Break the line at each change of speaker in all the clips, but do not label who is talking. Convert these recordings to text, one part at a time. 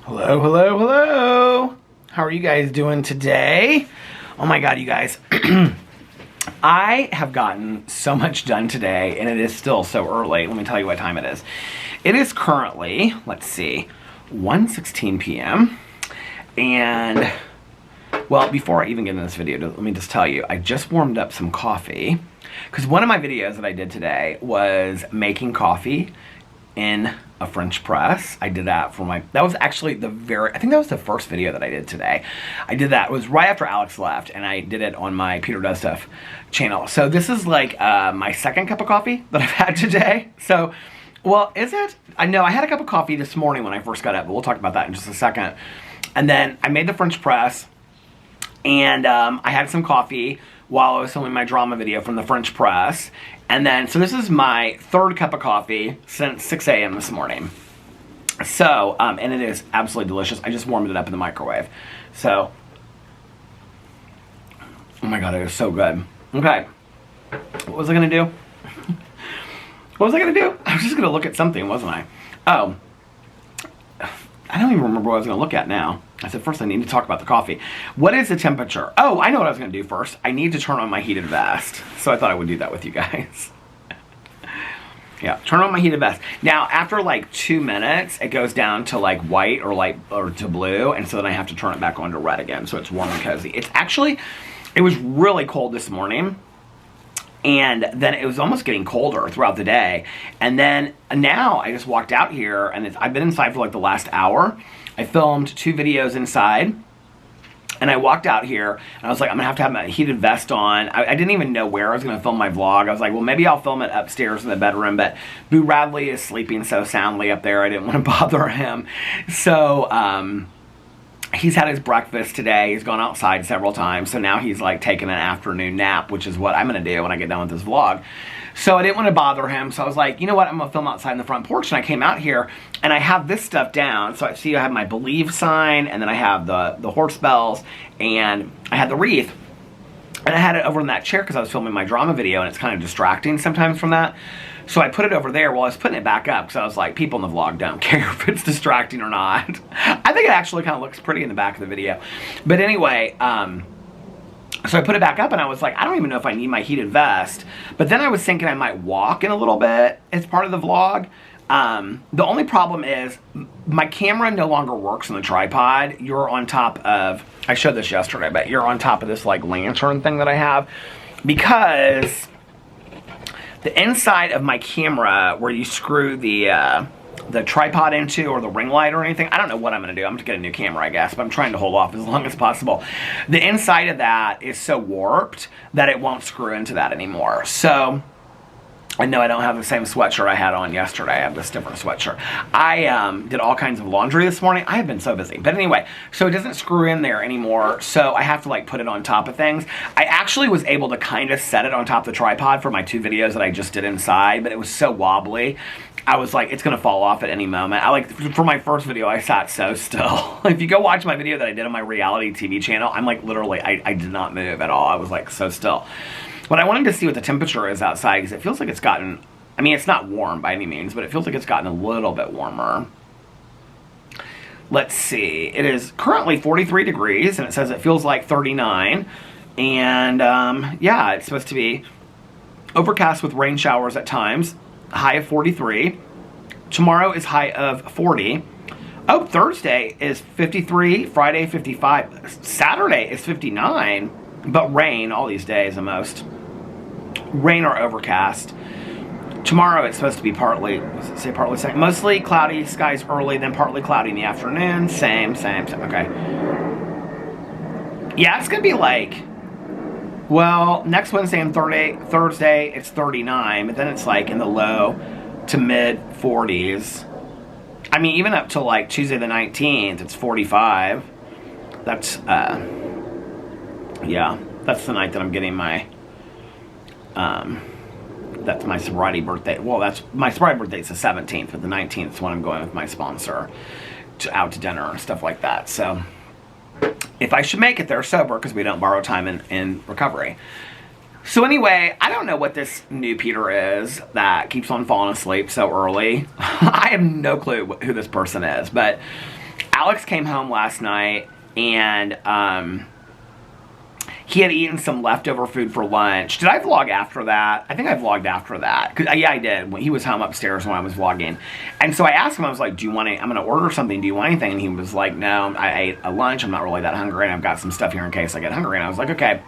Hello, hello, hello. How are you guys doing today? Oh my God, you guys. I have gotten so much done today, and it is still so early. Let me tell you what time it is. It is currently, let's see, 1:16 p.m. And, well, before I even get into this video, let me just tell you, I just warmed up some coffee. Because one of my videos that I did today was making coffee in a French press. I did that for that was actually I think that was the first video that I did today. I did that, it was right after Alex left, and I did it on my Peter Does Stuff channel. So this is like my second cup of coffee that I've had today. So, well, is it? I know I had a cup of coffee this morning when I first got up, but we'll talk about that in just a second. And then I made the French press, and I had some coffee while I was filming my drama video from the French press. And then, so this is my third cup of coffee since 6 a.m. this morning. So, and it is absolutely delicious. I just warmed it up in the microwave. So, oh my God, it is so good. Okay, what was I gonna do? What was I gonna do? I was just gonna look at something, wasn't I? Oh, I don't even remember what I was gonna look at now. I said, first I need to talk about the coffee. What is the temperature? Oh, I know what I was gonna do first. I need to turn on my heated vest. So I thought I would do that with you guys. Yeah, turn on my heated vest. Now, after like 2 minutes, it goes down to like white or to blue, and so then I have to turn it back on to red again, so it's warm and cozy. It was really cold this morning, and then it was almost getting colder throughout the day. And then now I just walked out here, and I've been inside for like the last hour. I filmed 2 videos inside, and I walked out here, and I was like, I'm gonna have my heated vest on. I didn't even know where I was gonna film my vlog. I was like, well, maybe I'll film it upstairs in the bedroom, but Boo Radley is sleeping so soundly up there, I didn't want to bother him. So, he's had his breakfast today. He's gone outside several times, so now he's like taking an afternoon nap, which is what I'm gonna do when I get done with this vlog. So I didn't want to bother him, so I was like, you know what, I'm gonna film outside in the front porch. And I came out here, and I have this stuff down. So I have my Believe sign, and then I have the horse bells, and I had the wreath. And I had it over in that chair because I was filming my drama video, and it's kind of distracting sometimes from that. So I put it over there while I was putting it back up, because I was like, people in the vlog don't care if it's distracting or not. I think it actually kind of looks pretty in the back of the video. But anyway, so I put it back up, and I was like, I don't even know if I need my heated vest. But then I was thinking I might walk in a little bit as part of the vlog. The only problem is my camera no longer works on the tripod. You're on top of, I showed this yesterday, but you're on top of this like lantern thing that I have, because the inside of my camera where you screw the tripod into, or the ring light or anything, I don't know what I'm gonna do. I'm gonna get a new camera, I guess, but I'm trying to hold off as long as possible. The inside of that is so warped that it won't screw into that anymore. So I know I don't have the same sweatshirt I had on yesterday. I have this different sweatshirt. I did all kinds of laundry this morning. I have been so busy. But anyway, so it doesn't screw in there anymore, so I have to like put it on top of things. I actually was able to kind of set it on top of the tripod for my 2 videos that I just did inside, but it was so wobbly. I was like, it's gonna fall off at any moment. For my first video, I sat so still. If you go watch my video that I did on my reality TV channel, I'm like literally, I did not move at all. I was like so still. But I wanted to see what the temperature is outside, because it feels like it's gotten, I mean, it's not warm by any means, but it feels like it's gotten a little bit warmer. Let's see. It is currently 43 degrees, and it says it feels like 39. And yeah, it's supposed to be overcast with rain showers at times. High of 43. Tomorrow is high of 40. Oh, Thursday is 53. Friday 55. Saturday is 59. But rain all these days the most. Rain or overcast. Tomorrow it's supposed to be mostly cloudy skies early, then partly cloudy in the afternoon. Same. Okay. Yeah, it's gonna be like, well, next Wednesday and Thursday it's 39, but then it's like in the low to mid 40s. I mean, even up to like Tuesday the 19th, it's 45. That's yeah, that's the night that I'm getting my that's my sobriety birthday. Well, that's my sobriety birthday's the 17th, but the 19th is when I'm going with my sponsor out to dinner and stuff like that. So if I should make it there sober, because we don't borrow time in recovery. So anyway, I don't know what this new Peter is that keeps on falling asleep so early. I have no clue who this person is, but Alex came home last night, and he had eaten some leftover food for lunch. Did I vlog after that? I think I vlogged after that. Yeah, I did. He was home upstairs when I was vlogging. And so I asked him, I was like, do you want I'm going to order something. Do you want anything? And he was like, no, I ate a lunch. I'm not really that hungry, and I've got some stuff here in case I get hungry. And I was like, okay.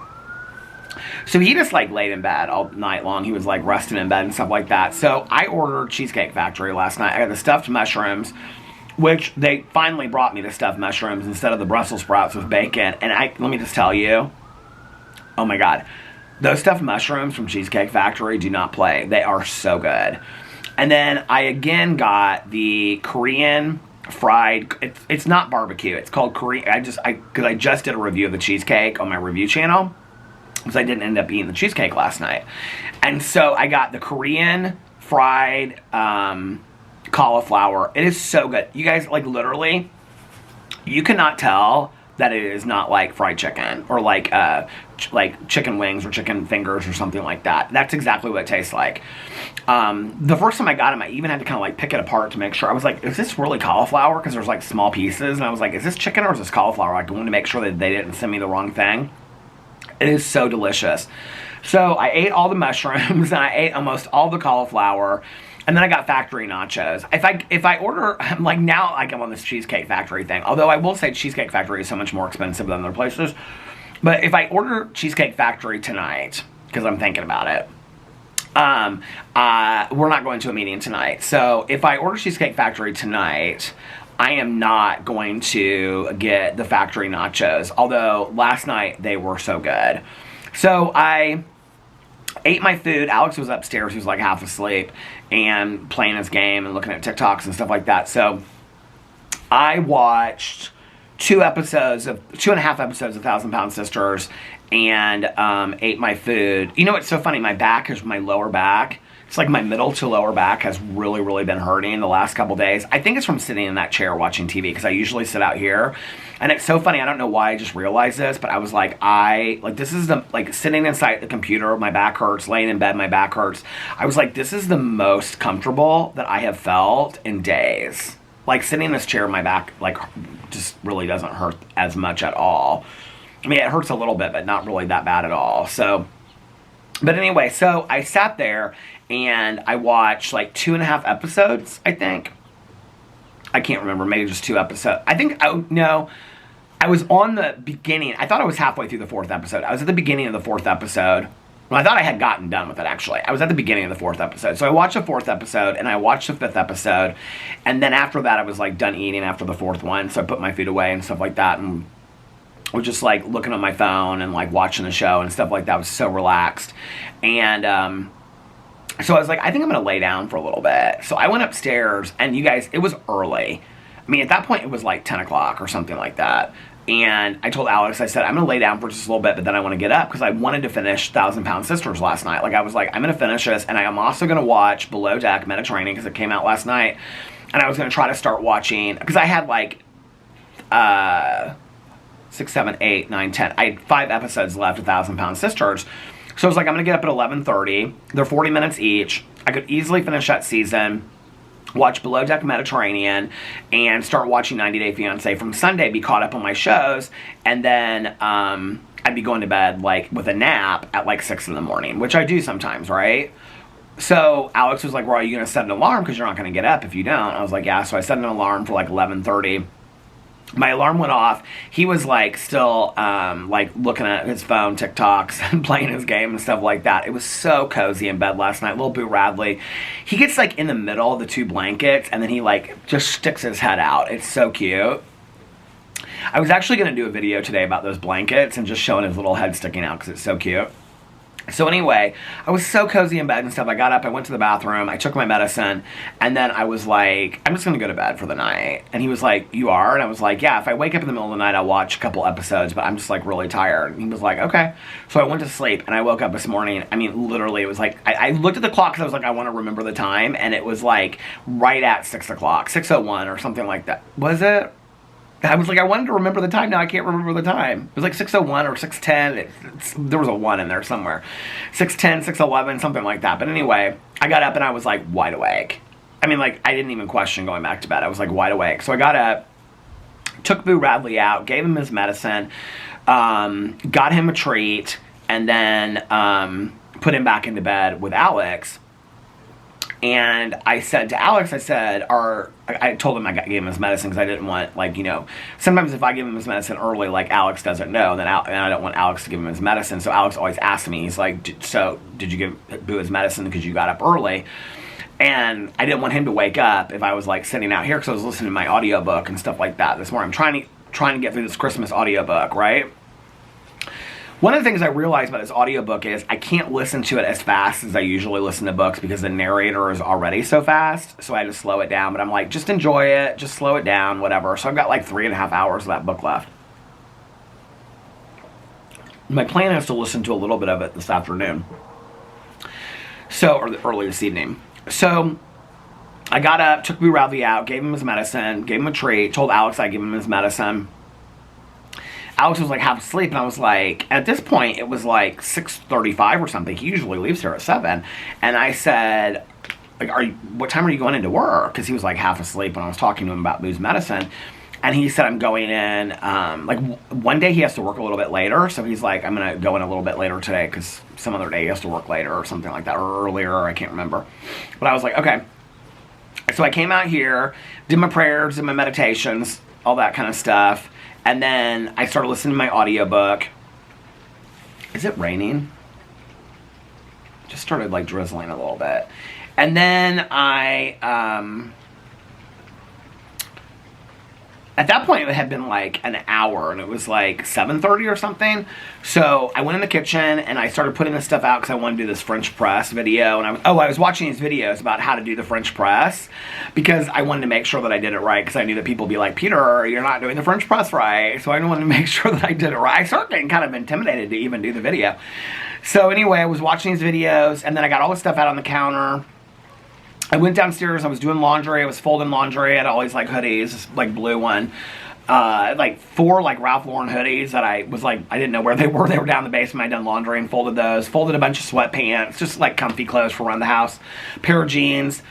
So he just like laid in bed all night long. He was like resting in bed and stuff like that. So I ordered Cheesecake Factory last night. I got the stuffed mushrooms, which they finally brought me the stuffed mushrooms instead of the Brussels sprouts with bacon. And let me just tell you, oh my God, those stuffed mushrooms from Cheesecake Factory do not play. They are so good. And then I again got the Korean fried, it's not barbecue, it's called Korean. Because I just did a review of the cheesecake on my review channel, because I didn't end up eating the cheesecake last night. And so I got the Korean fried cauliflower. It is so good. You guys, like, literally, you cannot tell that it is not like fried chicken or like chicken wings or chicken fingers or something like that. That's exactly what it tastes like. The first time I got them, I even had to kind of like pick it apart to make sure. I was like, is this really cauliflower? Because there's like small pieces. And I was like, is this chicken or is this cauliflower? Like, I wanted to make sure that they didn't send me the wrong thing. It is so delicious. So I ate all the mushrooms and I ate almost all the cauliflower. And then I got factory nachos. If I order, like now, like I'm on this Cheesecake Factory thing. Although I will say Cheesecake Factory is so much more expensive than other places. But if I order Cheesecake Factory tonight, because I'm thinking about it, we're not going to a meeting tonight. So if I order Cheesecake Factory tonight, I am not going to get the factory nachos. Although last night they were so good. So I ate my food. Alex was upstairs. He was like half asleep and playing his game and looking at TikToks and stuff like that. So I watched 2.5 episodes of 1,000-Pound Sisters and ate my food. You know what's so funny? My back is my lower back. It's like my middle to lower back has really, really been hurting the last couple days. I think it's from sitting in that chair watching TV, because I usually sit out here. And it's so funny, I don't know why I just realized this, but I was like, this is sitting inside the computer, my back hurts, laying in bed, my back hurts. I was like, this is the most comfortable that I have felt in days. Like, sitting in this chair, my back, like, just really doesn't hurt as much at all. I mean, it hurts a little bit, but not really that bad at all. So, but anyway, so I sat there and I watched like 2.5 episodes, I think. I can't remember, maybe just 2 episodes. I think, no, I was on the beginning. I thought I was halfway through the 4th episode. I was at the beginning of the 4th episode. Well, I thought I had gotten done with it, actually. I was at the beginning of the 4th episode. So I watched the 4th episode, and I watched the 5th episode. And then after that, I was like done eating after the 4th one. So I put my food away and stuff like that. And was just like looking on my phone and like watching the show and stuff like that. I was so relaxed. And so I was like, I think I'm going to lay down for a little bit. So I went upstairs, and you guys, it was early. I mean, at that point, it was like 10 o'clock or something like that. And I told Alex, I said, I'm going to lay down for just a little bit, but then I want to get up, because I wanted to finish 1,000-Pound Sisters last night. Like, I was like, I'm going to finish this, and I am also going to watch Below Deck Mediterranean, because it came out last night. And I was going to try to start watching, because I had like 6, 7, 8, 9, 10. I had 5 episodes left of 1,000-Pound Sisters. So I was like, I'm going to get up at 11:30. They're 40 minutes each. I could easily finish that season, watch Below Deck Mediterranean, and start watching 90 Day Fiancé from Sunday, be caught up on my shows, and then I'd be going to bed like with a nap at like 6 in the morning, which I do sometimes, right? So Alex was like, well, are you going to set an alarm, because you're not going to get up if you don't? I was like, yeah. So I set an alarm for like 11:30. My alarm went off. He was like still like looking at his phone, TikToks, and playing his game and stuff like that. It was so cozy in bed last night. Little Boo Radley, he gets like in the middle of the 2 blankets, and then he like just sticks his head out. It's so cute. I was actually going to do a video today about those blankets and just showing his little head sticking out, because it's so cute. So anyway, I was so cozy in bed and stuff. I got up, I went to the bathroom, I took my medicine, and then I was like, I'm just going to go to bed for the night. And he was like, you are? And I was like, yeah, if I wake up in the middle of the night, I'll watch a couple episodes, but I'm just like really tired. And he was like, okay. So I went to sleep, and I woke up this morning. I mean, literally, it was like, I looked at the clock, because I was like, I want to remember the time, and it was like right at 6 o'clock, 6:01 or something like that. Was it? I was like, I wanted to remember the time. Now I can't remember the time. It was like 6:01 or 6:10. There was a 1 in there somewhere. 6:10, 6:11, something like that. But anyway, I got up and I was like wide awake. I mean, like, I didn't even question going back to bed. I was like wide awake. So I got up took Boo Radley out, gave him his medicine, got him a treat, and then put him back into bed with Alex. And I said to Alex, I told him I gave him his medicine because I didn't want, like, you know, sometimes if I give him his medicine early, like, Alex doesn't know, and I don't want Alex to give him his medicine. So Alex always asks me, he's like, so did you give Boo his medicine because you got up early? And I didn't want him to wake up if I was, like, sitting out here because I was listening to my audiobook and stuff like that this morning. I'm trying to get through this Christmas audiobook, right? One of the things I realized about this audiobook is I can't listen to it as fast as I usually listen to books because the narrator is already so fast, so I had to slow it down. But I'm like, just enjoy it, just slow it down, whatever. So I've got like 3.5 hours of that book left. My plan is to listen to a little bit of it this afternoon. Or early this evening. So I got up, took Boo Radley out, gave him his medicine, gave him a treat, told Alex I'd give him his medicine. Alex was like half asleep, and I was like, at this point, it was like 6:35 or something. He usually leaves here at 7. And I said, like, what time are you going into work? Because he was like half asleep when I was talking to him about Boo's medicine. And he said, I'm going in, like, one day he has to work a little bit later. So he's like, I'm going to go in a little bit later today because some other day he has to work later or something like that, or earlier, I can't remember. But I was like, okay. So I came out here, did my prayers, did my meditations, all that kind of stuff. And then I started listening to my audiobook. Is it raining? Just started like drizzling a little bit. And then at that point, it had been like an hour, and it was like 7:30 or something. So I went in the kitchen, and I started putting this stuff out because I wanted to do this French press video. And I was watching these videos about how to do the French press because I wanted to make sure that I did it right because I knew that people would be like, Peter, you're not doing the French press right. So I wanted to make sure that I did it right. I started getting kind of intimidated to even do the video. So anyway, I was watching these videos, and then I got all this stuff out on the counter. I went downstairs, I was doing laundry, I was folding laundry, I had all these like hoodies, this like blue one, like 4 like Ralph Lauren hoodies that I was like, I didn't know where they were down in the basement. I'd done laundry and folded those, folded a bunch of sweatpants, just like comfy clothes for around the house, pair of jeans,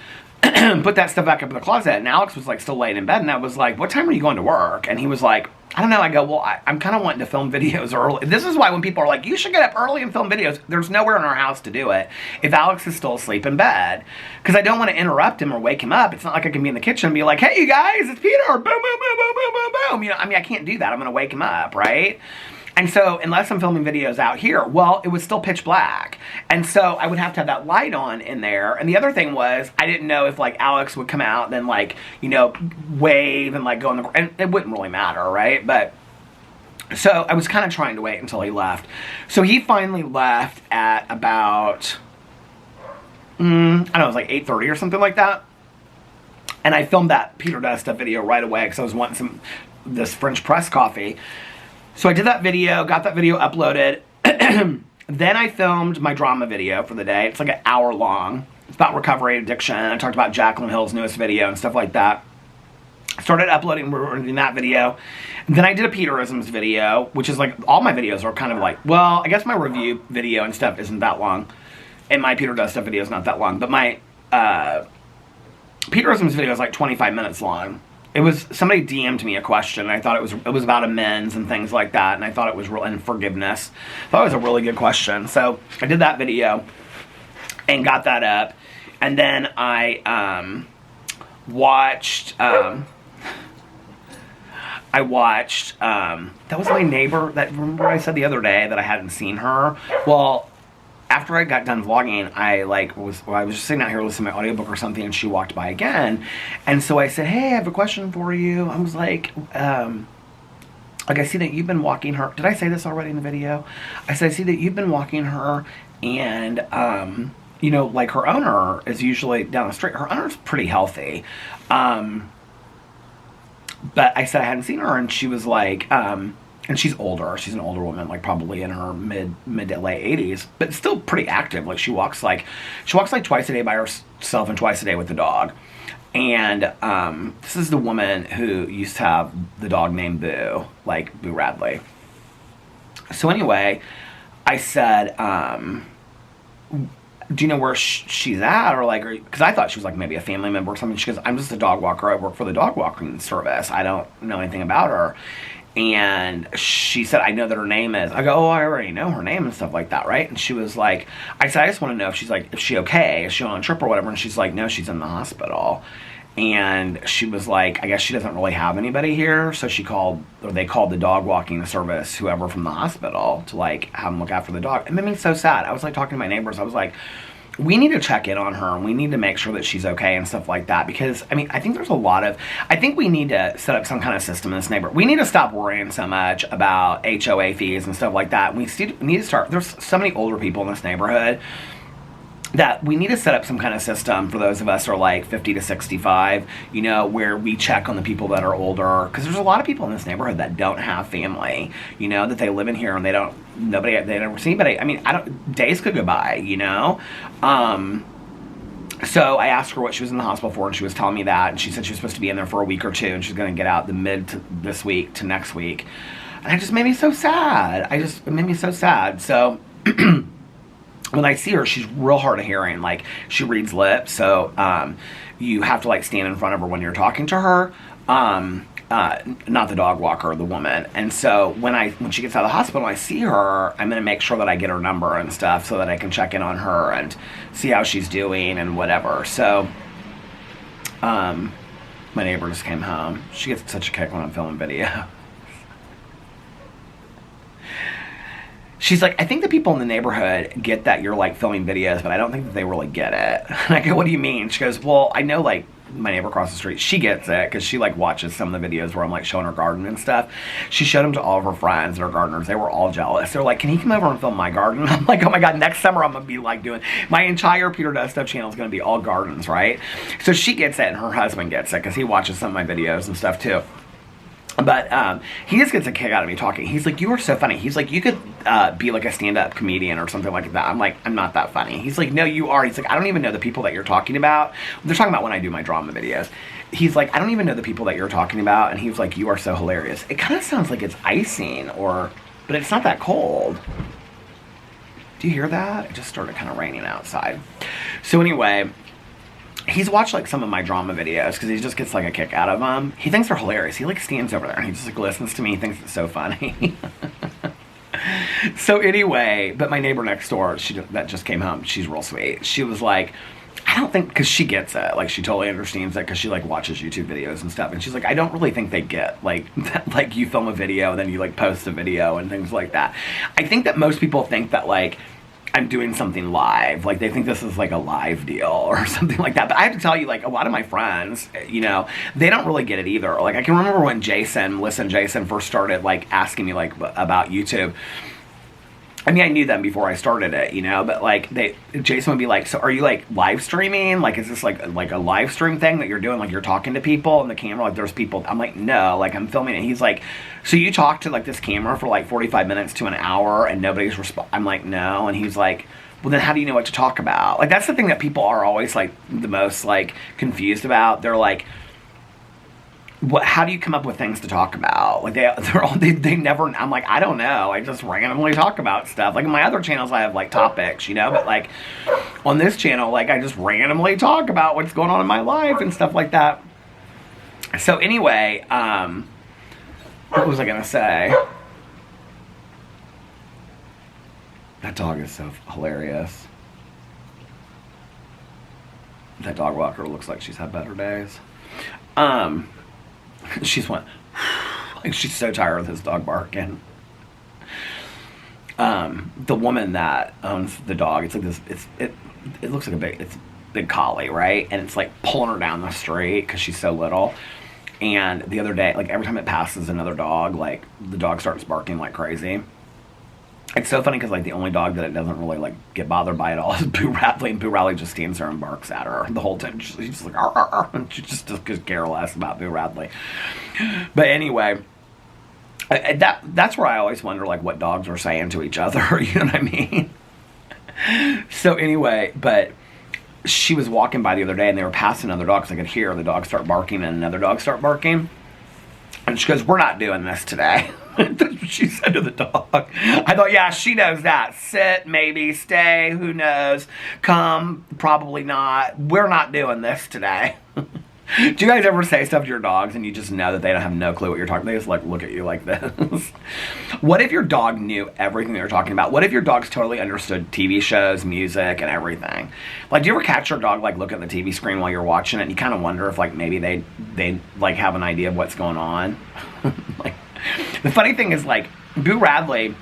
put that stuff back up in the closet. And Alex was like still laying in bed, and I was like, what time are you going to work? And he was like, I don't know. I go, well, I'm kind of wanting to film videos early. This is why when people are like, you should get up early and film videos, there's nowhere in our house to do it if Alex is still asleep in bed. Because I don't want to interrupt him or wake him up. It's not like I can be in the kitchen and be like, hey, you guys, it's Peter. Boom, boom, boom, boom, boom, boom, boom. You know, I mean, I can't do that. I'm going to wake him up, right? And so, unless I'm filming videos out here, well, it was still pitch black. And so, I would have to have that light on in there. And the other thing was, I didn't know if, like, Alex would come out and then, like, you know, wave and, like, go in the... And it wouldn't really matter, right? But... So, I was kind of trying to wait until he left. So, he finally left at about... I don't know, it was like 8:30 or something like that. And I filmed that Peter Does Stuff video right away because I was wanting this French press coffee. So I did that video, got that video uploaded. Then I filmed my drama video for the day. It's like an hour long. It's about recovery, addiction. I talked about Jaclyn Hill's newest video and stuff like that. Started uploading that video. Then I did a Peterisms video, which is like, all my videos are kind of like, well, I guess my review video and stuff isn't that long. And my Peter Does Stuff video is not that long. But my Peterisms video is like 25 minutes long. It was, somebody DM'd me a question, and I thought it was about amends and things like that, and I thought it was real, and forgiveness. I thought it was a really good question. So I did that video and got that up, and then I watched that was my neighbor that, remember I said the other day that I hadn't seen her? Well, after I got done vlogging, I was just sitting out here listening to my audiobook or something, and she walked by again. And so I said, hey, I have a question for you. I was like, I see that you've been walking her. Did I say this already in the video? I said, I see that you've been walking her, and, you know, like her owner is usually down the street. Her owner's pretty healthy. But I said I hadn't seen her, and she was like, and she's older. She's an older woman, like probably in her mid to late 80s, but still pretty active. Like she walks like twice a day by herself and twice a day with the dog. And this is the woman who used to have the dog named Boo, like Boo Radley. So anyway, I said, do you know where she's at? Or like, because I thought she was like maybe a family member or something. She goes, I'm just a dog walker. I work for the dog walking service. I don't know anything about her. And she said, I know that her name is. I go, oh, I already know her name and stuff like that, right? And she was like, I said, I just want to know if she's like, is she okay? Is she on a trip or whatever? And she's like, no, she's in the hospital. And she was like, I guess she doesn't really have anybody here. So she called, or they called the dog walking service, whoever from the hospital, to like have them look after the dog. It made me so sad. I was like talking to my neighbors. I was like, we need to check in on her and we need to make sure that she's okay and stuff like that. Because, I mean, I think there's a lot of, I think we need to set up some kind of system in this neighborhood. We need to stop worrying so much about HOA fees and stuff like that. We need to start, there's so many older people in this neighborhood that we need to set up some kind of system for those of us who are like 50 to 65, you know, where we check on the people that are older. Because there's a lot of people in this neighborhood that don't have family, you know, that they live in here and they never see anybody. I mean, days could go by, you know. So I asked her what she was in the hospital for, and she was telling me that, and she said she was supposed to be in there for a week or two, and she's going to get out the mid to this week to next week. And it just made me so sad. It made me so sad. So when I see her, she's real hard of hearing. Like, she reads lips, so you have to like stand in front of her when you're talking to her. Not the dog walker, the woman. And so when she gets out of the hospital, I see her, I'm gonna make sure that I get her number and stuff so that I can check in on her and see how she's doing and whatever. So my neighbor just came home. She gets such a kick when I'm filming video. She's like, I think the people in the neighborhood get that you're like filming videos, but I don't think that they really get it. And I go, what do you mean? She goes, well, I know like my neighbor across the street, she gets it because she like watches some of the videos where I'm like showing her garden and stuff. She showed them to all of her friends that are gardeners. They were all jealous. They're like, can he come over and film my garden? I'm like, oh my God, next summer I'm going to be like doing, my entire Peter Does Stuff channel is going to be all gardens, right? So she gets it and her husband gets it because he watches some of my videos and stuff too. But he just gets a kick out of me talking. He's like, you are so funny. He's like, you could be like a stand-up comedian or something like that. I'm like, I'm not that funny. He's like, no, you are. He's like, I don't even know the people that you're talking about. They're talking about when I do my drama videos. He's like, I don't even know the people that you're talking about. And he was like, you are so hilarious. It kind of sounds like it's icing but it's not that cold. Do you hear that? It just started kind of raining outside. So anyway, he's watched like some of my drama videos because he just gets like a kick out of them. He thinks they're hilarious. He like stands over there and he just like listens to me. He thinks it's so funny. So anyway, but my neighbor next door, that just came home. She's real sweet. She was like, I don't think, because she gets it. Like, she totally understands it because she like watches YouTube videos and stuff. And she's like, I don't really think they get like that, like you film a video and then you like post a video and things like that. I think that most people think that like I'm doing something live. Like, they think this is like a live deal or something like that. But I have to tell you, like, a lot of my friends, you know, they don't really get it either. Like, I can remember when Jason first started, like, asking me, like, about YouTube. I mean, I knew them before I started it, you know, but, like, Jason would be like, so are you, like, live streaming? Like, is this, like a live stream thing that you're doing? Like, you're talking to people on the camera? Like, there's people. I'm like, no, like, I'm filming it. He's like, so you talk to, like, this camera for, like, 45 minutes to an hour and nobody's I'm like, no. And he's like, well, then how do you know what to talk about? Like, that's the thing that people are always, like, the most, like, confused about. They're like, how do you come up with things to talk about? Like, they never, I'm like, I don't know. I just randomly talk about stuff. Like, in my other channels, I have, like, topics, you know? But, like, on this channel, like, I just randomly talk about what's going on in my life and stuff like that. So, anyway, what was I going to say? That dog is so hilarious. That dog walker looks like she's had better days. She's went, like, she's so tired of this dog barking. The woman that owns the dog, it's like this, it looks like it's a big collie, right? And it's like pulling her down the street because she's so little. And the other day, like, every time it passes another dog, like, the dog starts barking like crazy. It's so funny because, like, the only dog that it doesn't really, like, get bothered by at all is Boo Radley, and Boo Radley just stands there and barks at her the whole time. She's just like, arr, arr, arr, and she just could care less about Boo Radley. But anyway, that's where I always wonder, like, what dogs are saying to each other, you know what I mean? So anyway, but she was walking by the other day, and they were passing another dog because I could hear the dog start barking and another dog start barking. And she goes, we're not doing this today. she said to the dog. I thought, yeah, she knows that. Sit, maybe, stay, who knows. Come, probably not. We're not doing this today. Do you guys ever say stuff to your dogs and you just know that they don't have no clue what you're talking about? They just like look at you like this. What if your dog knew everything that you're talking about? What if your dogs totally understood TV shows, music, and everything? Like, do you ever catch your dog like look at the TV screen while you're watching it and you kind of wonder if like maybe they like have an idea of what's going on? Like, the funny thing is, like, Boo Radley,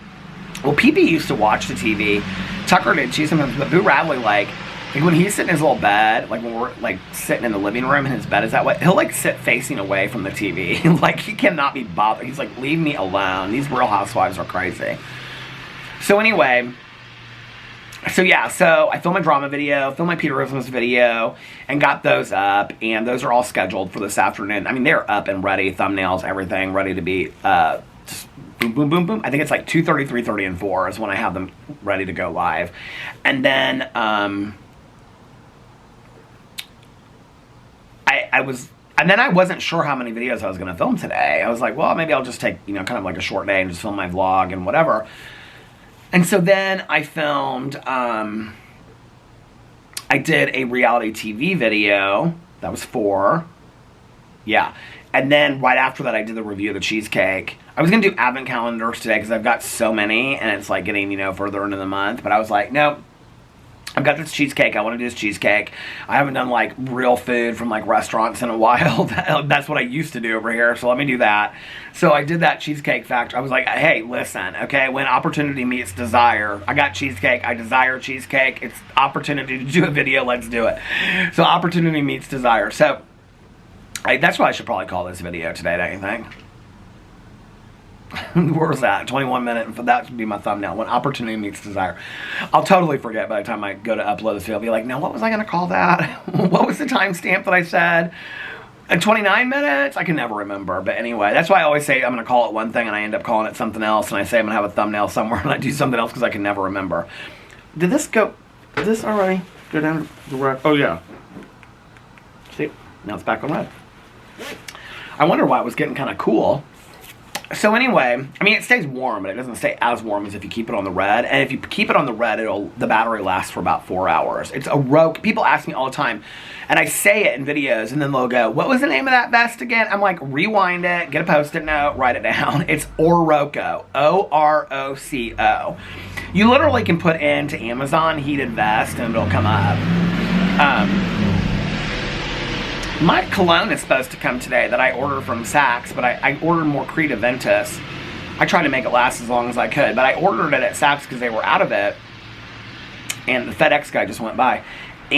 well, Pee-Pee used to watch the TV. Tucker did, she sometimes, but Boo Radley, like when he's sitting in his little bed, like when we're like sitting in the living room and his bed is that way, he'll like sit facing away from the TV. Like, he cannot be bothered. He's like, leave me alone. These Real Housewives are crazy. So anyway, so yeah, so I filmed my drama video, filmed my Peterisms video, and got those up, and those are all scheduled for this afternoon. I mean, they're up and ready, thumbnails, everything, ready to be, just boom, boom, boom, boom. I think it's like 2:30, 3:30, and 4 is when I have them ready to go live. And then, I wasn't sure how many videos I was going to film today. I was like, well, maybe I'll just take, you know, kind of like a short day and just film my vlog and whatever. And so then I filmed, I did a reality TV video. That was 4. Yeah. And then right after that, I did the review of the cheesecake. I was going to do advent calendars today because I've got so many and it's like getting, you know, further into the month. But I was like, no, I've got this cheesecake. I want to do this cheesecake. I haven't done like real food from like restaurants in a while. That's what I used to do over here. So let me do that. So I did that cheesecake factory. I was like, hey, listen, okay, when opportunity meets desire, I got cheesecake. I desire cheesecake. It's opportunity to do a video. Let's do it. So opportunity meets desire. So that's what I should probably call this video today, don't you think? Where's that? 21 minutes. That should be my thumbnail. When opportunity meets desire. I'll totally forget by the time I go to upload this video. I'll be like, now what was I going to call that? What was the timestamp that I said? 29 minutes? I can never remember. But anyway, that's why I always say I'm going to call it one thing and I end up calling it something else. And I say I'm going to have a thumbnail somewhere and I do something else because I can never remember. Did this already go down the road? Oh, yeah. See? Now it's back on red. I wonder why it was getting kind of cool. So anyway, I mean, it stays warm, but it doesn't stay as warm as if you keep it on the red. And if you keep it on the red, the battery lasts for about 4 hours. It's a Roku. People ask me all the time, and I say it in videos, and then they'll go, what was the name of that vest again? I'm like, rewind it, get a Post-it note, write it down. It's Oroco, O-R-O-C-O. You literally can put into Amazon heated vest, and it'll come up. My cologne is supposed to come today that I ordered from Saks, but I ordered more Creed Aventus. I tried to make it last as long as I could, but I ordered it at Saks because they were out of it, and the FedEx guy just went by. But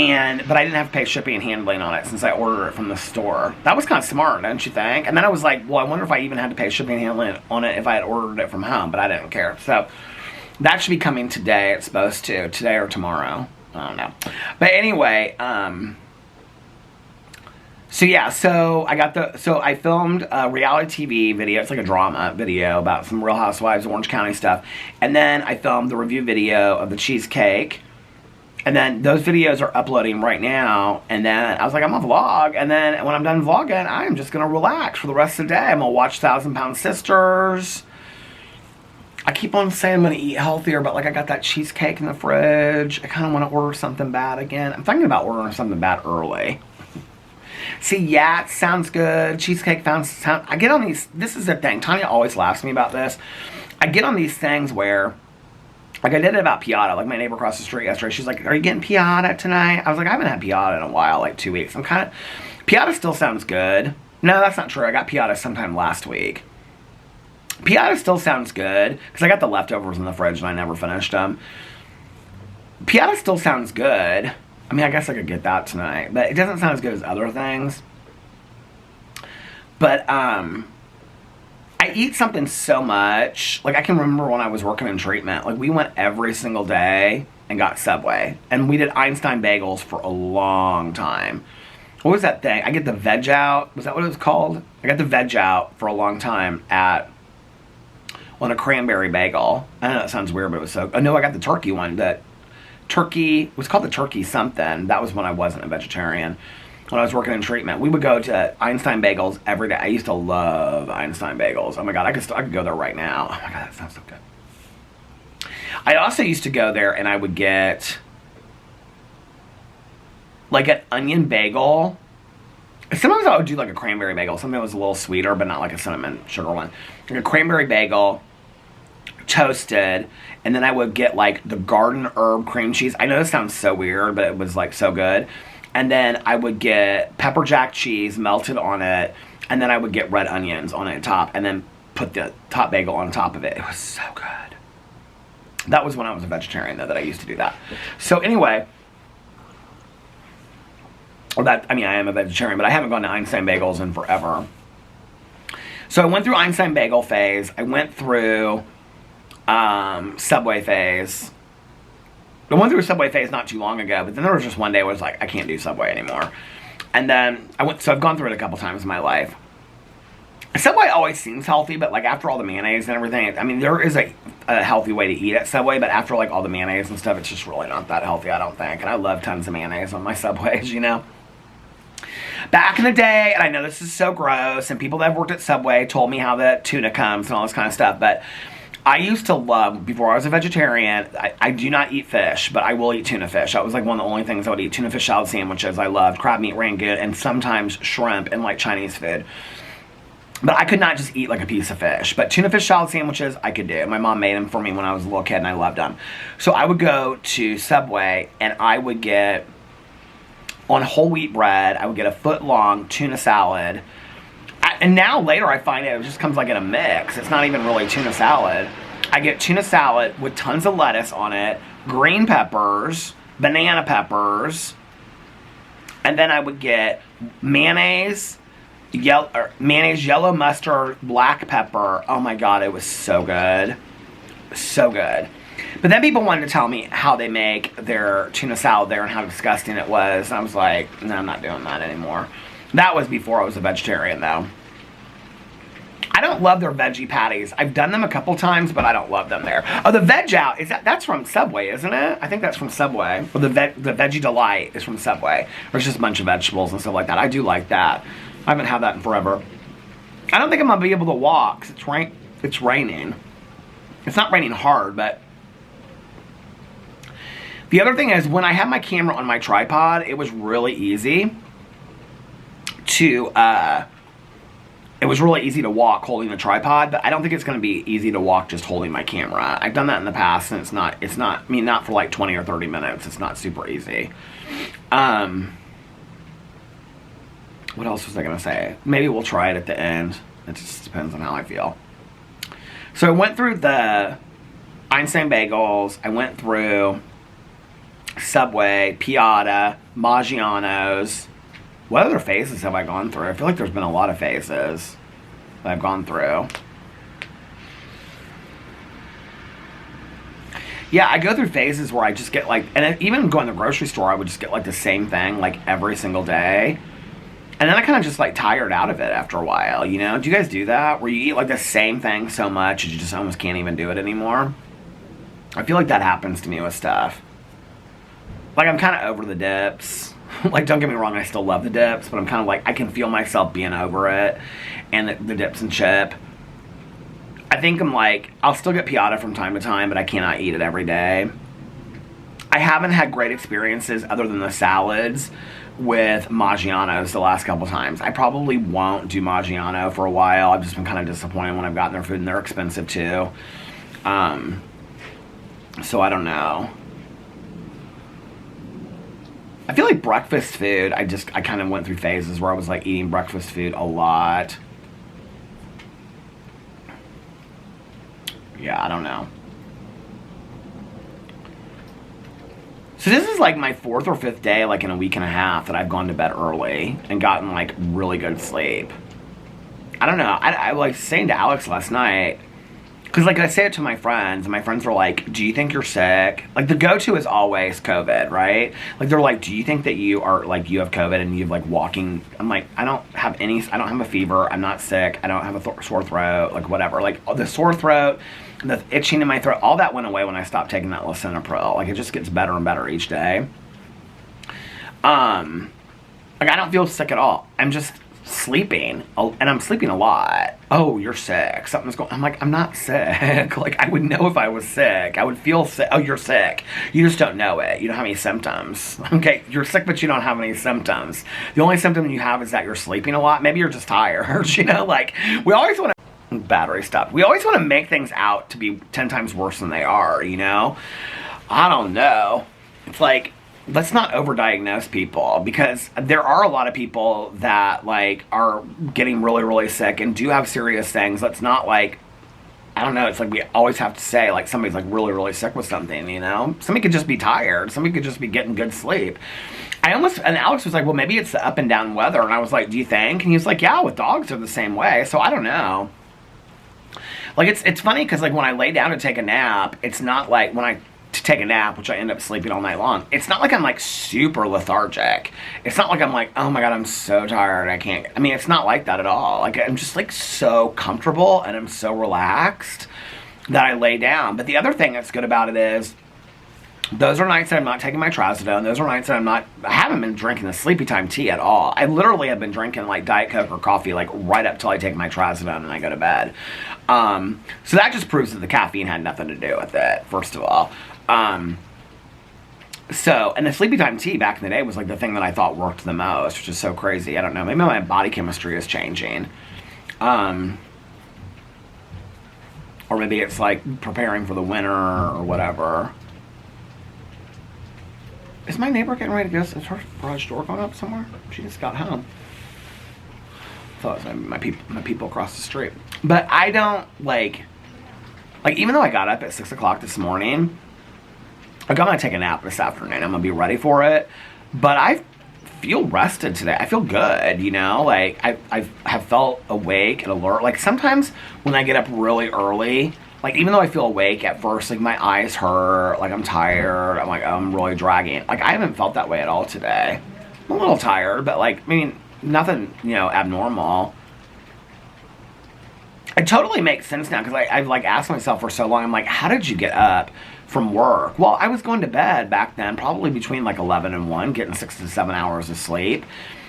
I didn't have to pay shipping and handling on it since I ordered it from the store. That was kind of smart, don't you think? And then I was like, well, I wonder if I even had to pay shipping and handling on it if I had ordered it from home, but I didn't care. So that should be coming today. It's supposed to. Today or tomorrow. I don't know. But anyway, so yeah, so I filmed a reality TV video. It's like a drama video about some Real Housewives, Orange County stuff. And then I filmed the review video of the cheesecake. And then those videos are uploading right now. And then I was like, I'm gonna vlog. And then when I'm done vlogging, I'm just gonna relax for the rest of the day. I'm gonna watch 1,000-Pound Sisters. I keep on saying I'm gonna eat healthier, but like I got that cheesecake in the fridge. I kind of want to order something bad again. I'm thinking about ordering something bad early. See, yeah, it sounds good. Cheesecake sounds. I get on these. This is the thing. Tanya always laughs at me about this. I get on these things where, like I did it about piata. Like my neighbor across the street yesterday, she's like, "Are you getting piata tonight?" I was like, "I haven't had piata in a while, like 2 weeks." I'm kind of. Piata still sounds good. No, that's not true. I got piata sometime last week. Piata still sounds good because I got the leftovers in the fridge and I never finished them. Piata still sounds good. I mean, I guess I could get that tonight, but it doesn't sound as good as other things. But, I eat something so much. Like, I can remember when I was working in treatment. Like, we went every single day and got Subway. And we did Einstein bagels for a long time. What was that thing? I get the veg out. Was that what it was called? I got the veg out for a long time on a cranberry bagel. I know that sounds weird, but it was so... Oh, no, I got the turkey one. It was called the turkey something. That was when I wasn't a vegetarian. when I was working in treatment. We would go to Einstein Bagels every day. I used to love Einstein Bagels. Oh my God, I could go there right now. Oh my God, that sounds so good. I also used to go there and I would get like an onion bagel. Sometimes I would do like a cranberry bagel. Something that was a little sweeter, but not like a cinnamon sugar one. Like a cranberry bagel, toasted, and then I would get like the garden herb cream cheese. I know this sounds so weird, but it was like so good. And then I would get pepper jack cheese melted on it, and then I would get red onions on it top, and then put the top bagel on top of it. It was so good. That was when I was a vegetarian, though, that I used to do that. So anyway, I am a vegetarian, but I haven't gone to Einstein Bagels in forever. So I went through Einstein Bagel phase. I went through Subway phase. I went through a Subway phase not too long ago, but then there was just one day where I was like, I can't do Subway anymore. And then I've gone through it a couple times in my life. Subway always seems healthy, but like after all the mayonnaise and everything, I mean, there is a healthy way to eat at Subway, but after like all the mayonnaise and stuff, it's just really not that healthy, I don't think. And I love tons of mayonnaise on my Subways, you know? Back in the day, and I know this is so gross, and people that have worked at Subway told me how the tuna comes and all this kind of stuff, but I used to love, before I was a vegetarian, I do not eat fish, but I will eat tuna fish. That was like one of the only things I would eat. Tuna fish salad sandwiches, I loved. Crab meat rangoon, and sometimes shrimp and like Chinese food. But I could not just eat like a piece of fish. But tuna fish salad sandwiches, I could do. My mom made them for me when I was a little kid, and I loved them. So I would go to Subway, and I would get, on whole wheat bread, I would get a foot-long tuna salad. And now later I find it just comes like in a mix. It's not even really tuna salad. I get tuna salad with tons of lettuce on it, green peppers, banana peppers, and then I would get mayonnaise, yellow mustard, black pepper. Oh my God, it was so good. So good. But then people wanted to tell me how they make their tuna salad there and how disgusting it was. And I was like, no, I'm not doing that anymore. That was before I was a vegetarian, though. I don't love their veggie patties. I've done them a couple times, but I don't love them there. Oh, the Veg Out, that's from Subway, isn't it? I think that's from Subway. Or the Veggie Delight is from Subway. Or it's just a bunch of vegetables and stuff like that. I do like that. I haven't had that in forever. I don't think I'm going to be able to walk, 'cause it's raining. It's not raining hard, but... The other thing is, when I had my camera on my tripod, it was really easy to, it was really easy to walk holding the tripod, but I don't think it's going to be easy to walk just holding my camera. I've done that in the past, and it's not, I mean, not for like 20 or 30 minutes. It's not super easy. What else was I going to say? Maybe we'll try it at the end. It just depends on how I feel. So I went through the Einstein Bagels. I went through Subway, Piata, Maggiano's. What other phases have I gone through? I feel like there's been a lot of phases that I've gone through. Yeah, I go through phases where I just get like, and even going to the grocery store, I would just get like the same thing like every single day. And then I kind of just like tired out of it after a while, you know? Do you guys do that? Where you eat like the same thing so much that you just almost can't even do it anymore? I feel like that happens to me with stuff. Like, I'm kind of over the dips. Like, don't get me wrong, I still love the dips, but I'm kind of like, I can feel myself being over it. And the dips and chip. I think I'm like, I'll still get Piata from time to time, but I cannot eat it every day. I haven't had great experiences other than the salads with Maggiano's the last couple times. I probably won't do Maggiano for a while. I've just been kind of disappointed when I've gotten their food, and they're expensive too. So I don't know. I feel like breakfast food, I kind of went through phases where I was like eating breakfast food a lot. Yeah, I don't know. So this is like my 4th or 5th day, like in a week and a half, that I've gone to bed early and gotten like really good sleep. I don't know. I like saying to Alex last night, because like I say it to my friends, and my friends are like, do you think you're sick? Like the go-to is always COVID, right? Like they're like, do you think that you are like, you have COVID and you have like walking? I'm like, I don't have a fever. I'm not sick. I don't have a sore throat, like whatever. Like the sore throat, the itching in my throat, all that went away when I stopped taking that lisinopril. Like it just gets better and better each day. And Like, I don't feel sick at all. I'm just sleeping, and I'm sleeping a lot. Oh, you're sick. Something's going. I'm like, I'm not sick. Like, I would know if I was sick. I would feel sick. Oh, you're sick. You just don't know it. You don't have any symptoms. Okay, you're sick, but you don't have any symptoms. The only symptom you have is that you're sleeping a lot. Maybe you're just tired. You know, like, we always want to battery stuff. We always want to make things out to be 10 times worse than they are. You know, I don't know. It's like, let's not overdiagnose people, because there are a lot of people that like are getting really, really sick and do have serious things. Let's not like, I don't know, it's like we always have to say like somebody's like really, really sick with something, you know? Somebody could just be tired. Somebody could just be getting good sleep. And Alex was like, well, maybe it's the up and down weather. And I was like, do you think? And he was like, yeah, with dogs they're the same way. So I don't know. Like, it's funny because like when I lay down to take a nap, it's not like when I take a nap, which I end up sleeping all night long, it's not like I'm like super lethargic. It's not like I'm like, oh my god, I'm so tired, I can't. I mean, it's not like that at all. Like, I'm just like so comfortable and I'm so relaxed that I lay down. But the other thing that's good about it is those are nights that I'm not taking my trazodone. Those are nights that I haven't been drinking the sleepy time tea at all. I literally have been drinking like Diet Coke or coffee like right up till I take my trazodone and I go to bed. So that just proves that the caffeine had nothing to do with it, first of all. And the sleepy time tea back in the day was like the thing that I thought worked the most, which is so crazy. I don't know. Maybe my body chemistry is changing. Or maybe it's like preparing for the winter or whatever. Is my neighbor getting ready to go? Is her garage door going up somewhere? She just got home. I thought it was my people across the street. But I don't like even though I got up at 6 o'clock this morning, I'm gonna take a nap this afternoon. I'm gonna be ready for it. But I feel rested today. I feel good, you know? Like, I have felt awake and alert. Like, sometimes when I get up really early, like, even though I feel awake at first, like, my eyes hurt, like, I'm tired, I'm like, oh, I'm really dragging. Like, I haven't felt that way at all today. I'm a little tired, but, like, I mean, nothing, you know, abnormal. It totally makes sense now, because I've, like, asked myself for so long, I'm like, how did you get up from work? Well, I was going to bed back then, probably between, like, 11 and 1, getting 6 to 7 hours of sleep.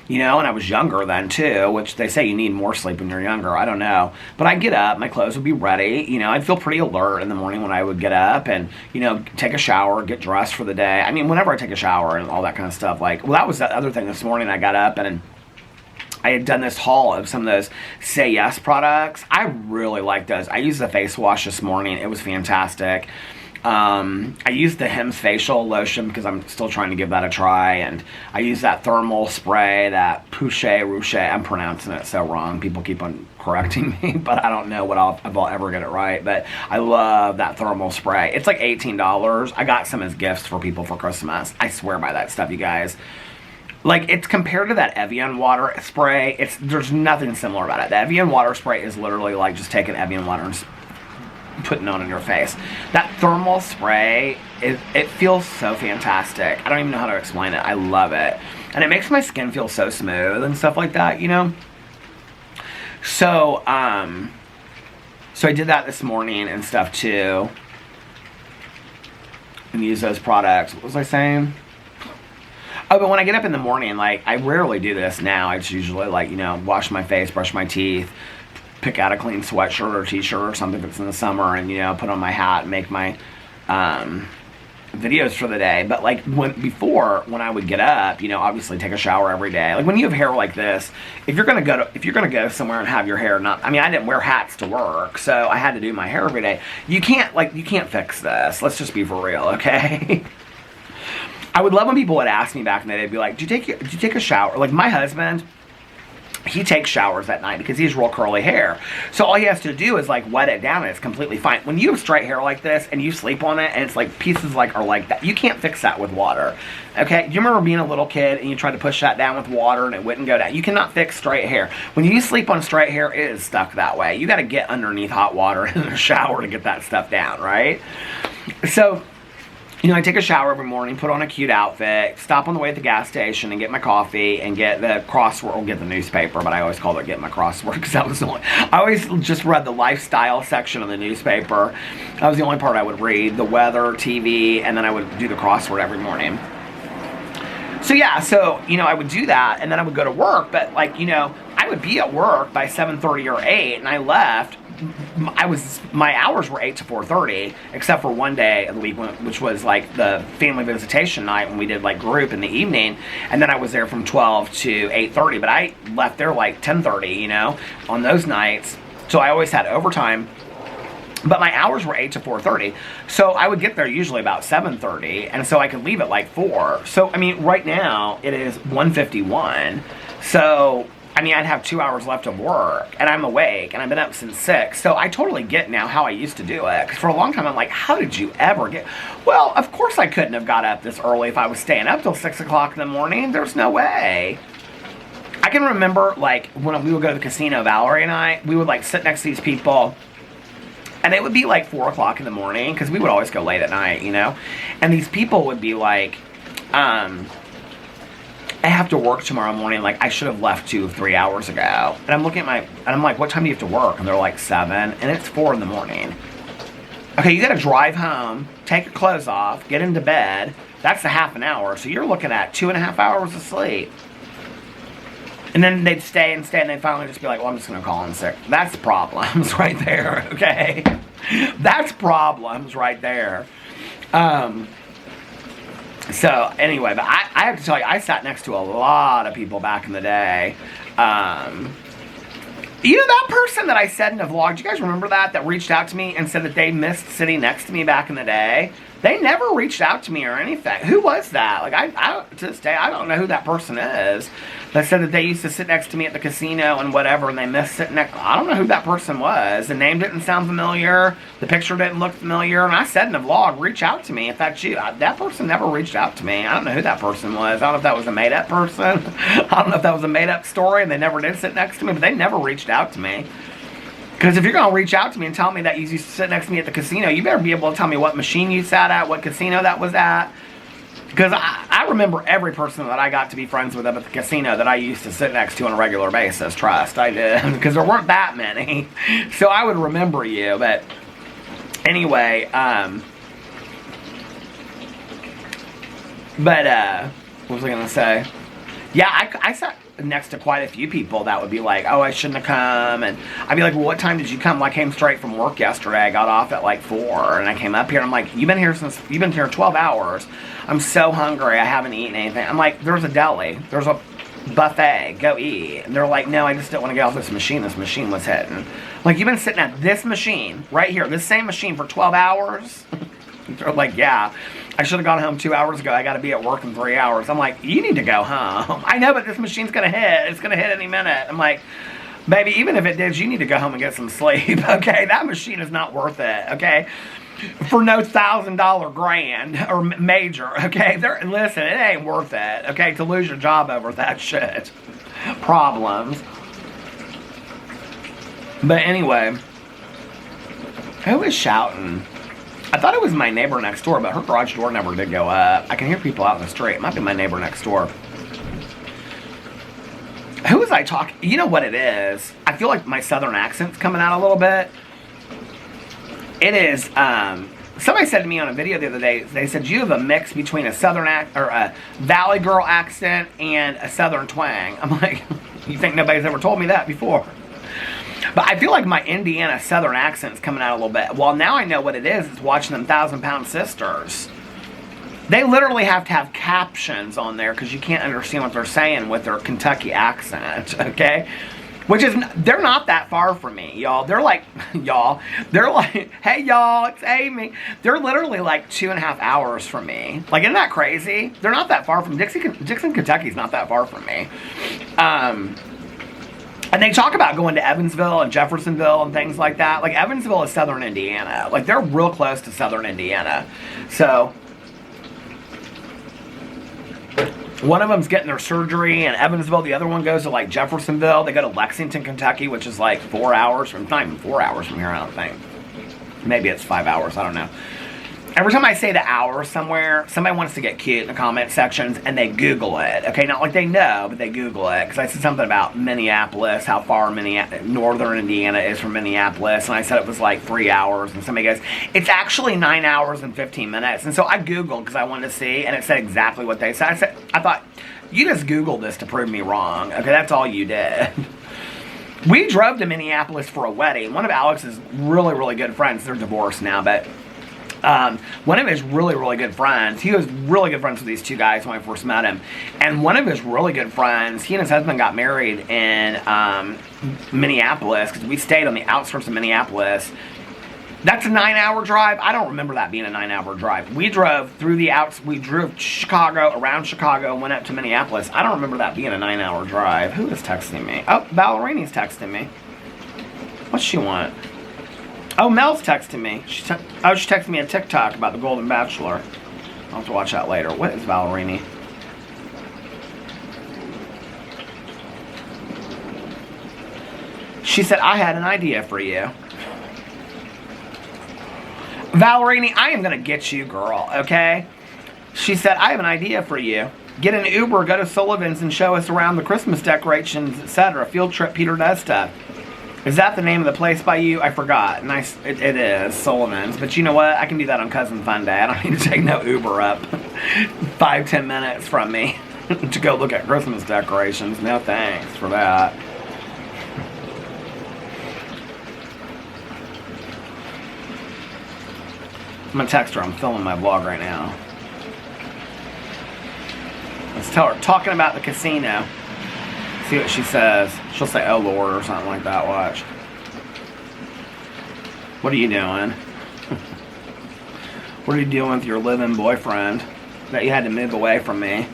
You know, and I was younger then, too, which they say you need more sleep when you're younger. I don't know. But I'd get up, my clothes would be ready. You know, I'd feel pretty alert in the morning when I would get up and, you know, take a shower, get dressed for the day. I mean, whenever I take a shower and all that kind of stuff, like, well, that was the other thing this morning. I got up and I had done this haul of some of those Say Yes products. I really like those. I used the face wash this morning. It was fantastic. I used the Hims facial lotion because I'm still trying to give that a try, and I used that thermal spray, that Rouge. I'm pronouncing it so wrong. People keep on correcting me, but I don't know if I'll ever get it right. But I love that thermal spray. It's like $18. I got some as gifts for people for Christmas. I swear by that stuff, you guys. Like, it's compared to that Evian water spray. There's nothing similar about it. The Evian water spray is literally like just taking Evian water and putting it on in your face. That thermal spray, it feels so fantastic. I don't even know how to explain it. I love it. And it makes my skin feel so smooth and stuff like that, you know? So, so I did that this morning and stuff too. And use those products. What was I saying? Oh, but when I get up in the morning, like, I rarely do this now. I just usually, like, you know, wash my face, brush my teeth, pick out a clean sweatshirt or t-shirt or something if it's in the summer, and, you know, put on my hat and make my videos for the day. But like before, when I would get up, you know, obviously take a shower every day. Like, when you have hair like this, if you're gonna go somewhere and have your hair I mean, I didn't wear hats to work, so I had to do my hair every day. You can't fix this. Let's just be for real, okay? I would love when people would ask me back in the day, they'd be like, did you take a shower? Like, my husband, he takes showers at night because he has real curly hair. So all he has to do is like wet it down and it's completely fine. When you have straight hair like this and you sleep on it and it's like pieces like are like that, you can't fix that with water. Okay? Do you remember being a little kid and you tried to push that down with water and it wouldn't go down? You cannot fix straight hair. When you sleep on straight hair, it is stuck that way. You got to get underneath hot water in the shower to get that stuff down, right? So, you know, I take a shower every morning, put on a cute outfit, stop on the way at the gas station and get my coffee and get the crossword, or get the newspaper, but I always call it get my crossword because that was the only, I always just read the lifestyle section of the newspaper. That was the only part I would read, the weather, TV, and then I would do the crossword every morning. So yeah, so, you know, I would do that, and then I would go to work, but, like, you know, I would be at work by 7:30 or 8, and I left. My hours were 8 to 4:30, except for one day of the week, which was, like, the family visitation night when we did, like, group in the evening, and then I was there from 12 to 8:30, but I left there, like, 10:30, you know, on those nights, so I always had overtime. But my hours were 8 to 4:30, so I would get there usually about 7:30, and so I could leave at like 4. So, I mean, right now, it is 1:51, so, I mean, I'd have 2 hours left of work, and I'm awake, and I've been up since 6, so I totally get now how I used to do it, because for a long time, I'm like, how did you ever get... Well, of course I couldn't have got up this early if I was staying up till 6 o'clock in the morning. There's no way. I can remember, like, when we would go to the casino, Valerie and I, we would, like, sit next to these people... And it would be like 4 o'clock in the morning, because we would always go late at night, you know? And these people would be like, I have to work tomorrow morning. Like, I should have left 2 or 3 hours ago. And I'm looking at and I'm like, what time do you have to work? And they're like 7, and it's 4 in the morning. Okay, you gotta drive home, take your clothes off, get into bed. That's a half an hour. So you're looking at 2.5 hours of sleep. And then they'd stay, and they'd finally just be like, well, I'm just going to call in sick. That's problems right there, okay? That's problems right there. So, anyway, but I have to tell you, I sat next to a lot of people back in the day. You know that person that I said in the vlog, do you guys remember that reached out to me and said that they missed sitting next to me back in the day? They never reached out to me or anything. Who was that? Like, I to this day, I don't know who that person is. That said that they used to sit next to me at the casino and whatever, and they missed sitting next. I don't know who that person was. The name didn't sound familiar. The picture didn't look familiar. And I said in the vlog, reach out to me if that's you. That person never reached out to me. I don't know who that person was. I don't know if that was a made-up person. I don't know if that was a made-up story and they never did sit next to me, but they never reached out to me. Because if you're going to reach out to me and tell me that you used to sit next to me at the casino, you better be able to tell me what machine you sat at, what casino that was at. Because I remember every person that I got to be friends with up at the casino that I used to sit next to on a regular basis. Trust, I did. Because there weren't that many. So I would remember you. But anyway, what was I going to say? Yeah, I sat next to quite a few people that would be like, oh, I shouldn't have come, and I'd be like, well, what time did you come? Well, I came straight from work yesterday. I got off at like 4, and I came up here, and I'm like, you've been here 12 hours. I'm so hungry, I haven't eaten anything. I'm like, there's a deli, there's a buffet, go eat. And they're like, no, I just don't want to get off this machine was hitting. Like, you've been sitting at this machine, right here, this same machine for 12 hours? They're like, yeah, I should have gone home 2 hours ago. I got to be at work in 3 hours. I'm like, you need to go home. I know, but this machine's going to hit. It's going to hit any minute. I'm like, baby, even if it did, you need to go home and get some sleep, okay? That machine is not worth it, okay? For no $1,000 grand or major, okay? Listen, it ain't worth it, okay, to lose your job over that shit. Problems. But anyway, who was shouting? I thought it was my neighbor next door, but her garage door never did go up. I can hear people out in the street. It might be my neighbor next door. Who was I talking? You know what it is? I feel like my southern accent's coming out a little bit. It is, somebody said to me on a video the other day, they said, you have a mix between a southern or a valley girl accent and a southern twang. I'm like, you think nobody's ever told me that before? But I feel like my Indiana southern accent's coming out a little bit. Well, now I know what it is. It's watching them 1,000-Pound Sisters. They literally have to have captions on there because you can't understand what they're saying with their Kentucky accent, okay? Which is, they're not that far from me, y'all. They're like, hey, y'all, it's Amy. They're literally like 2.5 hours from me. Like, isn't that crazy? They're not that far from Dixon, Kentucky's not that far from me. And they talk about going to Evansville and Jeffersonville and things like that. Like, Evansville is southern Indiana. Like, they're real close to southern Indiana. So, one of them's getting their surgery in Evansville. The other one goes to, like, Jeffersonville. They go to Lexington, Kentucky, which is, like, 4 hours from... Not even 4 hours from here, I don't think. Maybe it's 5 hours. I don't know. Every time I say the hour somewhere, somebody wants to get cute in the comment sections and they Google it. Okay, not like they know, but they Google it. Because I said something about Minneapolis, how far northern Indiana is from Minneapolis. And I said it was like 3 hours. And somebody goes, it's actually 9 hours and 15 minutes. And so I Googled because I wanted to see. And it said exactly what they said. I thought, you just Googled this to prove me wrong. Okay, that's all you did. We drove to Minneapolis for a wedding. One of Alex's really, really good friends, they're divorced now, but one of his really, really good friends, he was really good friends with these two guys when I first met him. And one of his really good friends, he and his husband got married in Minneapolis, because we stayed on the outskirts of Minneapolis. That's a 9-hour drive. I don't remember that being a 9-hour drive. We drove through we drove Chicago, around Chicago, and went up to Minneapolis. I don't remember that being a 9-hour drive. Who is texting me? Oh, Ballerini's texting me. What's she want? Oh, Mel's texting me. She texted me a TikTok about the Golden Bachelor. I'll have to watch that later. What is Ballerini? She said, I had an idea for you. Ballerini, I am going to get you, girl, okay? She said, I have an idea for you. Get an Uber, go to Sullivan's, and show us around the Christmas decorations, etc. Field trip Peter does stuff. Is that the name of the place by you? I forgot. Nice. It is, Sullivan's. But you know what? I can do that on Cousin Fun Day. I don't need to take no Uber up 5-10 minutes from me to go look at Christmas decorations. No thanks for that. I'm going to text her. I'm filming my vlog right now. Let's tell her. Talking about the casino. See what she says. She'll say, oh Lord, or something like that. Watch. What are you doing? What are you doing with your living boyfriend that you had to move away from me?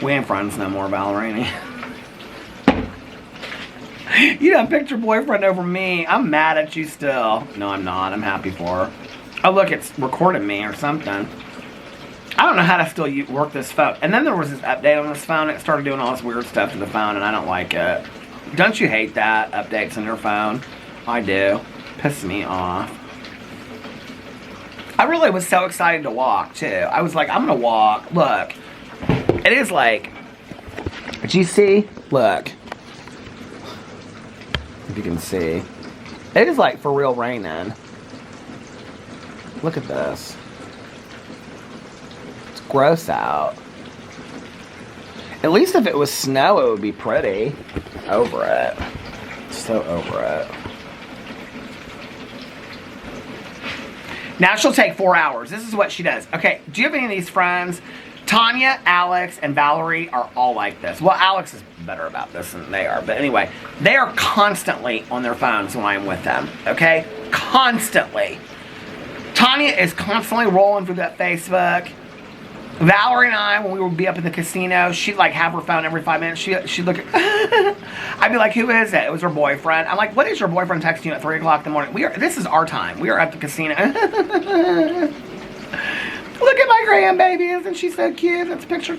We ain't friends no more, Ballerini. You done picked your boyfriend over me. I'm mad at you still. No, I'm not. I'm happy for her. Oh, look, it's recording me or something. I don't know how to still work this phone. And then there was this update on this phone. It started doing all this weird stuff to the phone, and I don't like it. Don't you hate that? Updates on your phone? I do. Pisses me off. I really was so excited to walk, too. I was like, I'm going to walk. Look. It is like... Did you see? Look. If you can see. It is like for real raining. Look at this. Gross out. At least if it was snow, it would be pretty. Over it. So over it. Now she'll take 4 hours. This is what she does. Okay, do you have any of these friends? Tanya, Alex, and Valerie are all like this. Well, Alex is better about this than they are. But anyway, they are constantly on their phones when I'm with them. Okay? Constantly. Tanya is constantly rolling through that Facebook. Valerie and I, when we would be up in the casino, she'd like have her phone every 5 minutes. She'd look at, I'd be like, who is it? It was her boyfriend. I'm like, what is your boyfriend texting you at 3 o'clock in the morning? This is our time. We are at the casino. Look at my grandbaby. Isn't she so cute? That's a picture.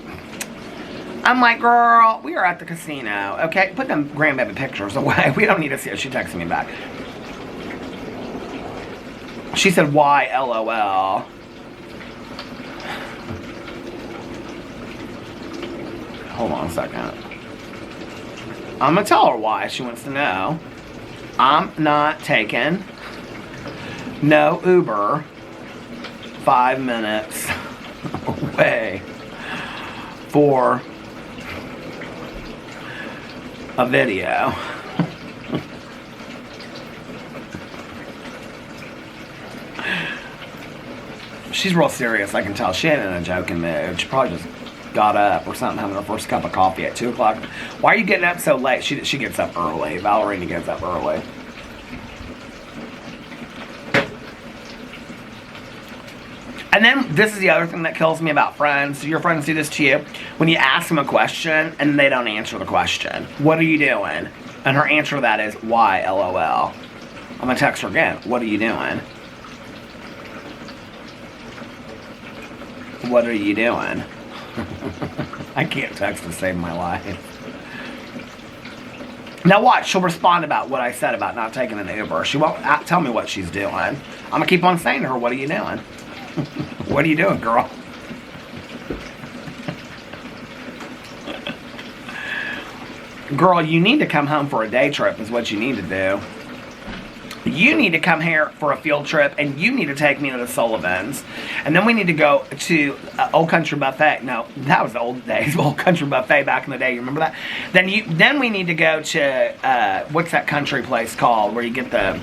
I'm like, girl, we are at the casino. Okay, put them grandbaby pictures away. We don't need to see it. She texted me back. She said, why, LOL. Hold on a second. I'm going to tell her why. She wants to know. I'm not taking no Uber 5 minutes away for a video. She's real serious, I can tell. She ain't in a joking mood. She probably just got up or something, having her first cup of coffee at 2 o'clock. Why are you getting up so late? She gets up early. Ballerina gets up early. And then this is the other thing that kills me about friends. Your friends do this to you. When you ask them a question and they don't answer the question. What are you doing? And her answer to that is, why, LOL. I'm going to text her again. What are you doing? What are you doing? I can't text to save my life. Now watch, she'll respond about what I said about not taking an Uber. She won't tell me what she's doing. I'm going to keep on saying to her, what are you doing? What are you doing, girl? Girl, you need to come home for a day trip is what you need to do. You need to come here for a field trip, and you need to take me to the Sullivans. And then we need to go to Old Country Buffet. No, that was the old days. Old Country Buffet back in the day. You remember that? Then we need to go to, what's that country place called? Where you get the,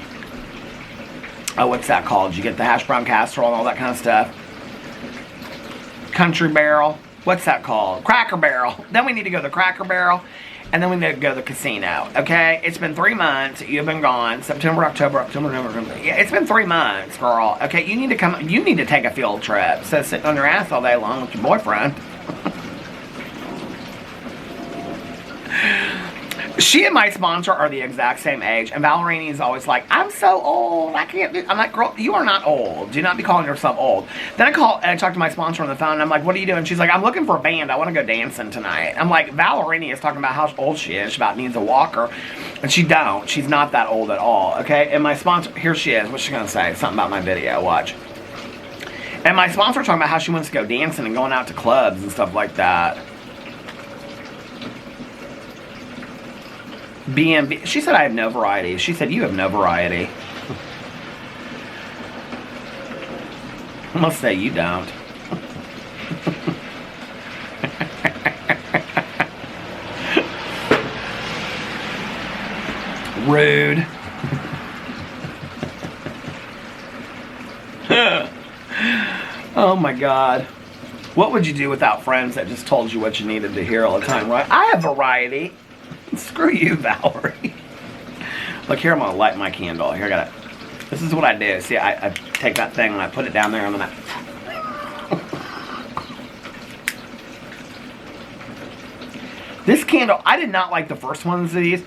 what's that called? You get the hash brown casserole and all that kind of stuff. Country Barrel. What's that called? Cracker Barrel. Then we need to go to the Cracker Barrel. And then we need to go to the casino, okay? It's been 3 months. You've been gone. September, October, November. Yeah, it's been 3 months, girl. Okay, you need to come. You need to take a field trip. So sitting on your ass all day long with your boyfriend. She and my sponsor are the exact same age, and Valerini is always like, I'm so old, I can't do. I'm like, girl, you are not old. Do not be calling yourself old. Then I talk to my sponsor on the phone, and I'm like, what are you doing? She's like, I'm looking for a band. I want to go dancing tonight. I'm like, Valerini is talking about how old she is. She about needs a walker, and she's not that old at all, okay? And my sponsor, here she is. What's she going to say? Something about my video. Watch. And my sponsor talking about how she wants to go dancing and going out to clubs and stuff like that. BMB. She said I have no variety. She said you have no variety. I must say you don't. Rude. Oh my God. What would you do without friends that just told you what you needed to hear all the time, right? I have variety. Screw you, Valerie. Look, here I'm going to light my candle. Here, I got it. This is what I do. See, I take that thing and I put it down there and then I... This candle, I did not like the first ones of these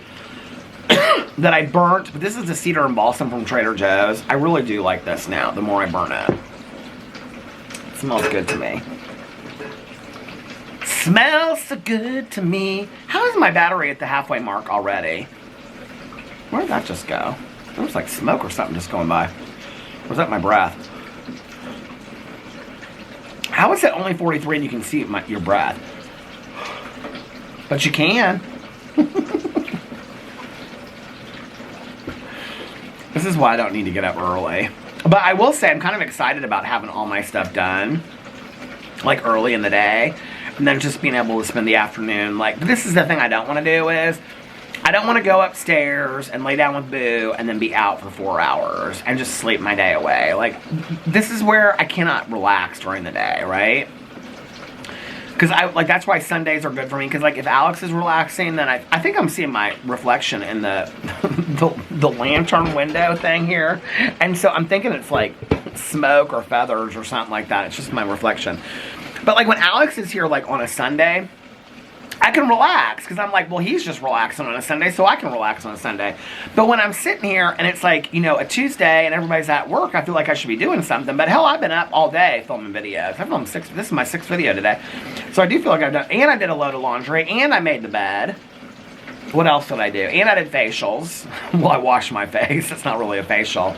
that I burnt, but this is the cedar and balsam from Trader Joe's. I really do like this now, the more I burn it. It smells good to me. Smells so good to me. How is my battery at the halfway mark already? Where did that just go? There was like smoke or something just going by. Or was that my breath? How is it only 43 and you can see your breath? But you can. This is why I don't need to get up early. But I will say I'm kind of excited about having all my stuff done. Like early in the day. And then just being able to spend the afternoon. Like, this is the thing I don't want to do is, I don't want to go upstairs and lay down with Boo and then be out for 4 hours and just sleep my day away. Like, this is where I cannot relax during the day, right? Because that's why Sundays are good for me. Because like if Alex is relaxing, then I think I'm seeing my reflection in the the lantern window thing here, and so I'm thinking it's like smoke or feathers or something like that. It's just my reflection. But like when Alex is here, like on a Sunday, I can relax because I'm like, well, he's just relaxing on a Sunday, so I can relax on a Sunday. But when I'm sitting here and it's like, you know, a Tuesday and everybody's at work, I feel like I should be doing something. But hell, I've been up all day filming videos. I've filmed this is my 6th video today. So I do feel like I've done, and I did a load of laundry, and I made the bed. What else did I do? And I did facials. Well, I washed my face. It's not really a facial.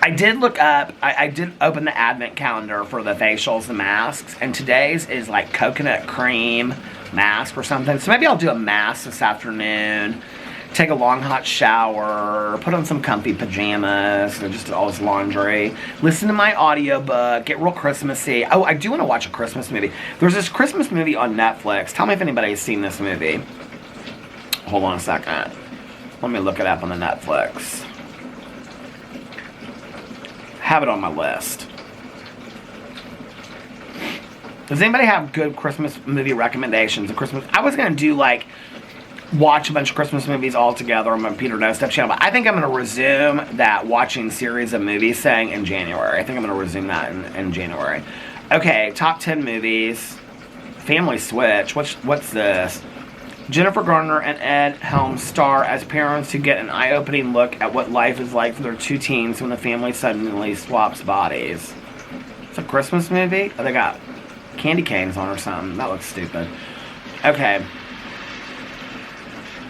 I did look up, I did open the advent calendar for the facials, the masks, and today's is like coconut cream mask or something. So maybe I'll do a mask this afternoon, take a long hot shower, put on some comfy pajamas, and just all this laundry, listen to my audiobook, get real Christmassy. Oh, I do want to watch a Christmas movie. There's this Christmas movie on Netflix. Tell me if anybody's seen this movie. Hold on a second. Let me look it up on the Netflix. Have it on my list. Does anybody have good Christmas movie recommendations? I was gonna do like watch a bunch of Christmas movies all together on my Peter No Step channel, but I think I'm gonna resume that watching series of movies thing in January. I think I'm gonna resume that in January. Okay, top 10 movies. Family Switch. What's this? Jennifer Garner and Ed Helms star as parents who get an eye-opening look at what life is like for their 2 teens when the family suddenly swaps bodies. It's a Christmas movie? Oh, they got candy canes on or something. That looks stupid. Okay.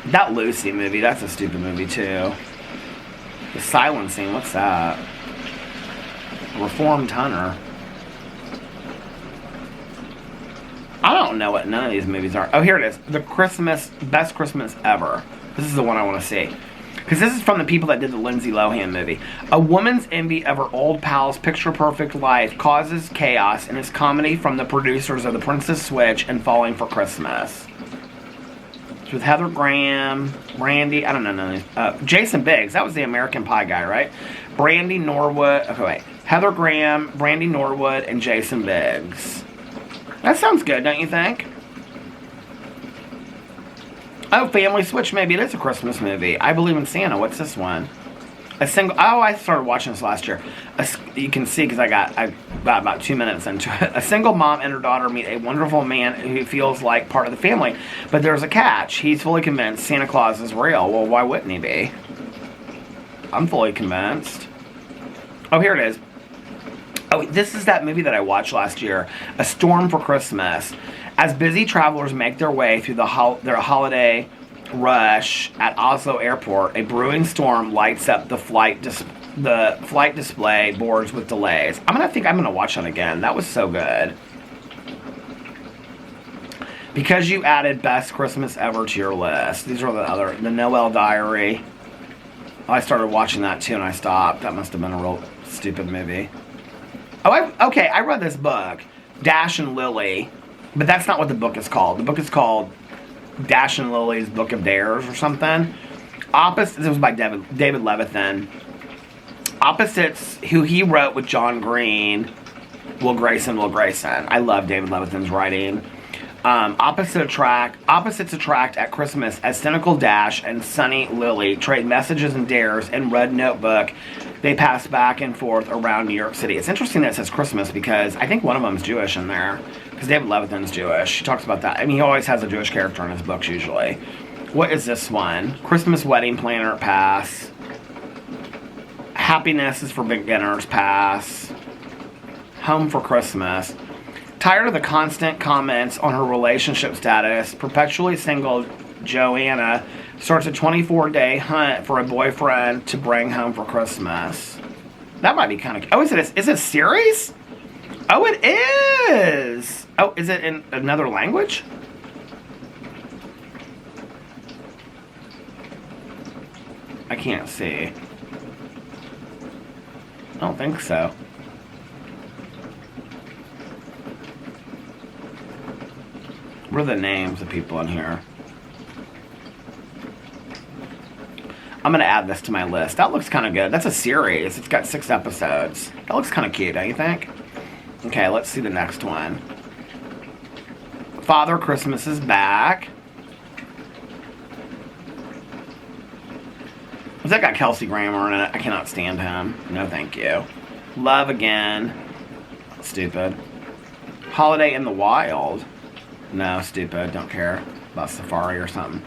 That Lucy movie, that's a stupid movie too. The Silencing, what's that? Reformed Hunter. I don't know what none of these movies are. Oh, here it is. The Best Christmas Ever. This is the one I want to see. Because this is from the people that did the Lindsay Lohan movie. A woman's envy of her old pal's picture-perfect life causes chaos in this comedy from the producers of The Princess Switch and Falling for Christmas. It's with Heather Graham, Brandy, I don't know none of these. Jason Biggs, that was the American Pie guy, right? Brandy Norwood, okay wait. Heather Graham, Brandy Norwood, and Jason Biggs. That sounds good, don't you think? Oh, Family Switch, maybe it is a Christmas movie. I Believe in Santa, what's this one? I started watching this last year. You can see because I got about 2 minutes into it. A single mom and her daughter meet a wonderful man who feels like part of the family. But there's a catch. He's fully convinced Santa Claus is real. Well, why wouldn't he be? I'm fully convinced. Oh, here it is. Oh, this is that movie that I watched last year, A Storm for Christmas. As busy travelers make their way through their holiday rush at Oslo Airport, a brewing storm lights up the flight display boards with delays. I'm gonna watch that again. That was so good. Because you added Best Christmas Ever to your list. These are the Noel Diary. I started watching that too and I stopped. That must have been a real stupid movie. Okay, I read this book, Dash and Lily, but that's not what the book is called. The book is called Dash and Lily's Book of Dares or something. This was by David Levithan. Opposites, who he wrote with John Green, Will Grayson. I love David Levithan's writing. Opposites attract at Christmas as cynical Dash and sunny Lily trade messages and dares in red notebook. They pass back and forth around New York City. It's interesting that it says Christmas because I think one of them is Jewish in there. Because David Levithan's Jewish. He talks about that. I mean, he always has a Jewish character in his books usually. What is this one? Christmas Wedding Planner, pass. Happiness is for Beginners, pass. Home for Christmas. Tired of the constant comments on her relationship status, perpetually single Joanna starts a 24-day hunt for a boyfriend to bring home for Christmas. That might be kind of... Oh, is it a series? Oh, it is! Oh, is it in another language? I can't see. I don't think so. What are the names of people in here? I'm going to add this to my list. That looks kind of good. That's a series. It's got 6 episodes. That looks kind of cute, don't you think? Okay, let's see the next one. Father Christmas is Back. Has that got Kelsey Grammer in it? I cannot stand him. No, thank you. Love Again. Stupid. Holiday in the Wild. No, stupid. Don't care about Safari or something.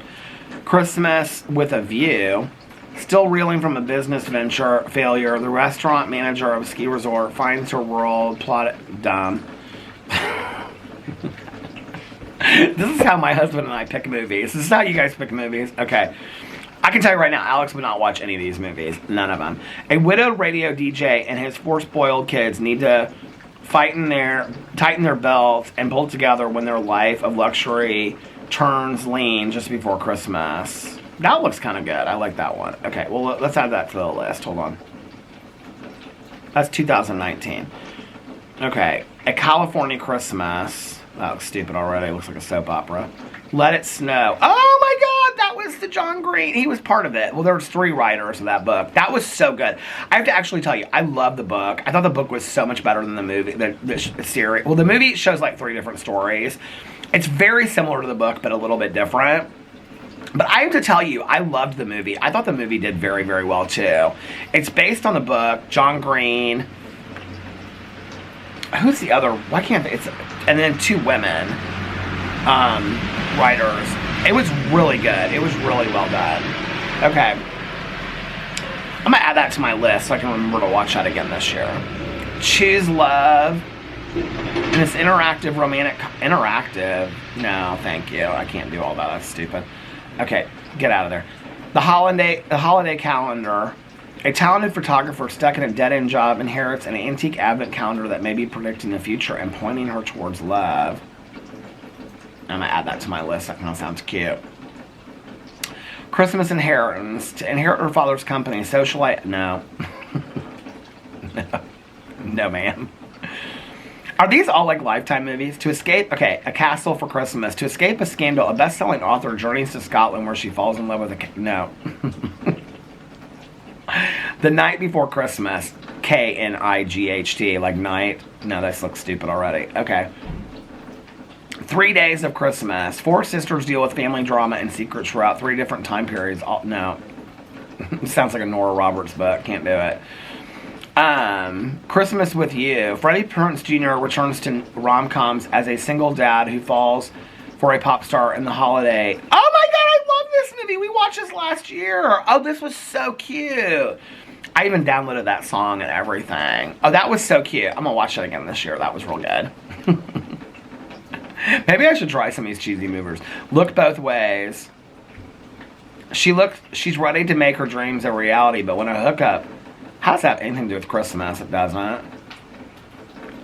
Christmas with a View. Still reeling from a business venture failure, the restaurant manager of a ski resort finds her world dumb. This is how my husband and I pick movies. This is how you guys pick movies. Okay. I can tell you right now, Alex would not watch any of these movies. None of them. A widowed radio DJ and his 4 spoiled kids need to tighten their belts and pull together when their life of luxury turns lean just before Christmas. That looks kind of good. I like that one. Okay, well, let's add that to the list. Hold on. That's 2019. Okay, A California Christmas. That looks stupid already. It looks like a soap opera. Let It Snow. Oh my God, that was the John Green. He was part of it. Well, there was 3 writers of that book. That was so good. I have to actually tell you, I love the book. I thought the book was so much better than the movie, the series. Well, the movie shows like 3 different stories. It's very similar to the book, but a little bit different. But I have to tell you, I loved the movie. I thought the movie did very, very well, too. It's based on the book, John Green. Who's the other? Why can't they? And then 2 women writers. It was really good. It was really well done. Okay. I'm going to add that to my list so I can remember to watch that again this year. Choose Love. And this interactive. No, thank you. I can't do all that. That's stupid. Okay, get out of there. The holiday calendar. A talented photographer stuck in a dead-end job inherits an antique advent calendar that may be predicting the future and pointing her towards love. I'm going to add that to my list. That kind of sounds cute. Christmas inheritance. To inherit her father's company. Socialite. No. No, ma'am. Are these all like Lifetime movies? To escape, okay, A Castle for Christmas. To escape a scandal, a best-selling author journeys to Scotland where she falls in love with a... No. The Night Before Christmas. K-N-I-G-H-T. Like night. No, this looks stupid already. Okay. 3 Days of Christmas. 4 sisters deal with family drama and secrets throughout 3 different time periods. No. Sounds like a Nora Roberts book. Can't do it. Christmas with You. Freddie Prinze Jr. returns to rom-coms as a single dad who falls for a pop star in the holiday. Oh my god, I love this movie. We watched this last year. Oh, this was so cute. I even downloaded that song and everything. Oh, that was so cute. I'm gonna watch it again this year. That was real good. Maybe I should try some of these cheesy movers. Look Both Ways. She's ready to make her dreams a reality, but when a hookup... How does that have anything to do with Christmas? It doesn't.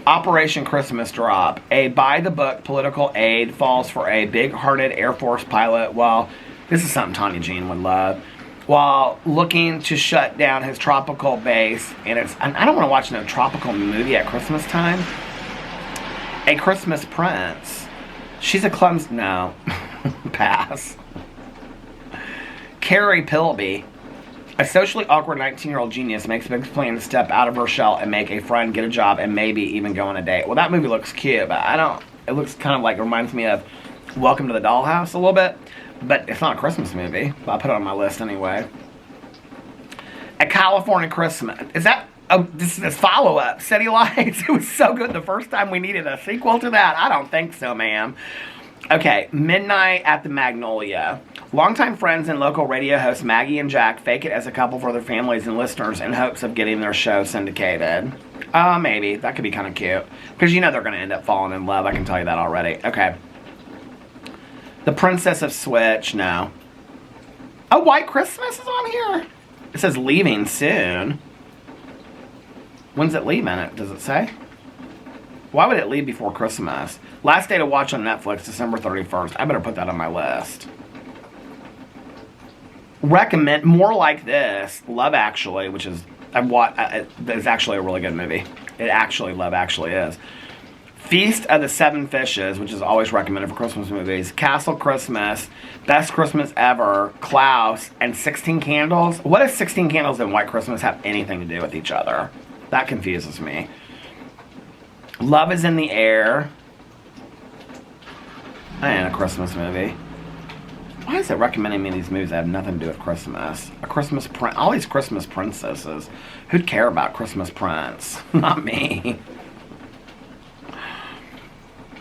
Operation Christmas Drop. A by-the-book political aide falls for a big-hearted Air Force pilot while... This is something Tanya Jean would love. While looking to shut down his tropical base. And it's... I don't want to watch no tropical movie at Christmas time. A Christmas Prince. She's a clumsy... No. Pass. Carrie Pilby. A socially awkward 19-year-old genius makes a big plan to step out of her shell and make a friend, get a job, and maybe even go on a date. Well, that movie looks cute, but I don't... It looks kind of like... Reminds me of Welcome to the Dollhouse a little bit. But it's not a Christmas movie. But I put it on my list anyway. A California Christmas. Is that... Oh, this is a follow-up. City Lights. It was so good the first time we needed a sequel to that. I don't think so, ma'am. Okay, Midnight at the Magnolia. Longtime friends and local radio hosts Maggie and Jack fake it as a couple for their families and listeners in hopes of getting their show syndicated. Maybe. That could be kind of cute. Because you know they're going to end up falling in love. I can tell you that already. Okay. The Princess of Switch. No. Oh, White Christmas is on here. It says leaving soon. When's it leaving? Does it say? Why would it leave before Christmas? Last day to watch on Netflix, December 31st. I better put that on my list. Recommend more like this. Love Actually, which is is actually a really good movie. It actually, Love Actually is. Feast of the Seven Fishes, which is always recommended for Christmas movies. Castle Christmas, Best Christmas Ever, Klaus, and 16 Candles. What does 16 Candles and White Christmas have anything to do with each other? That confuses me. Love is in the Air. And a Christmas movie. Why is it recommending me these movies that have nothing to do with Christmas? All these Christmas princesses. Who'd care about Christmas Prince? Not me.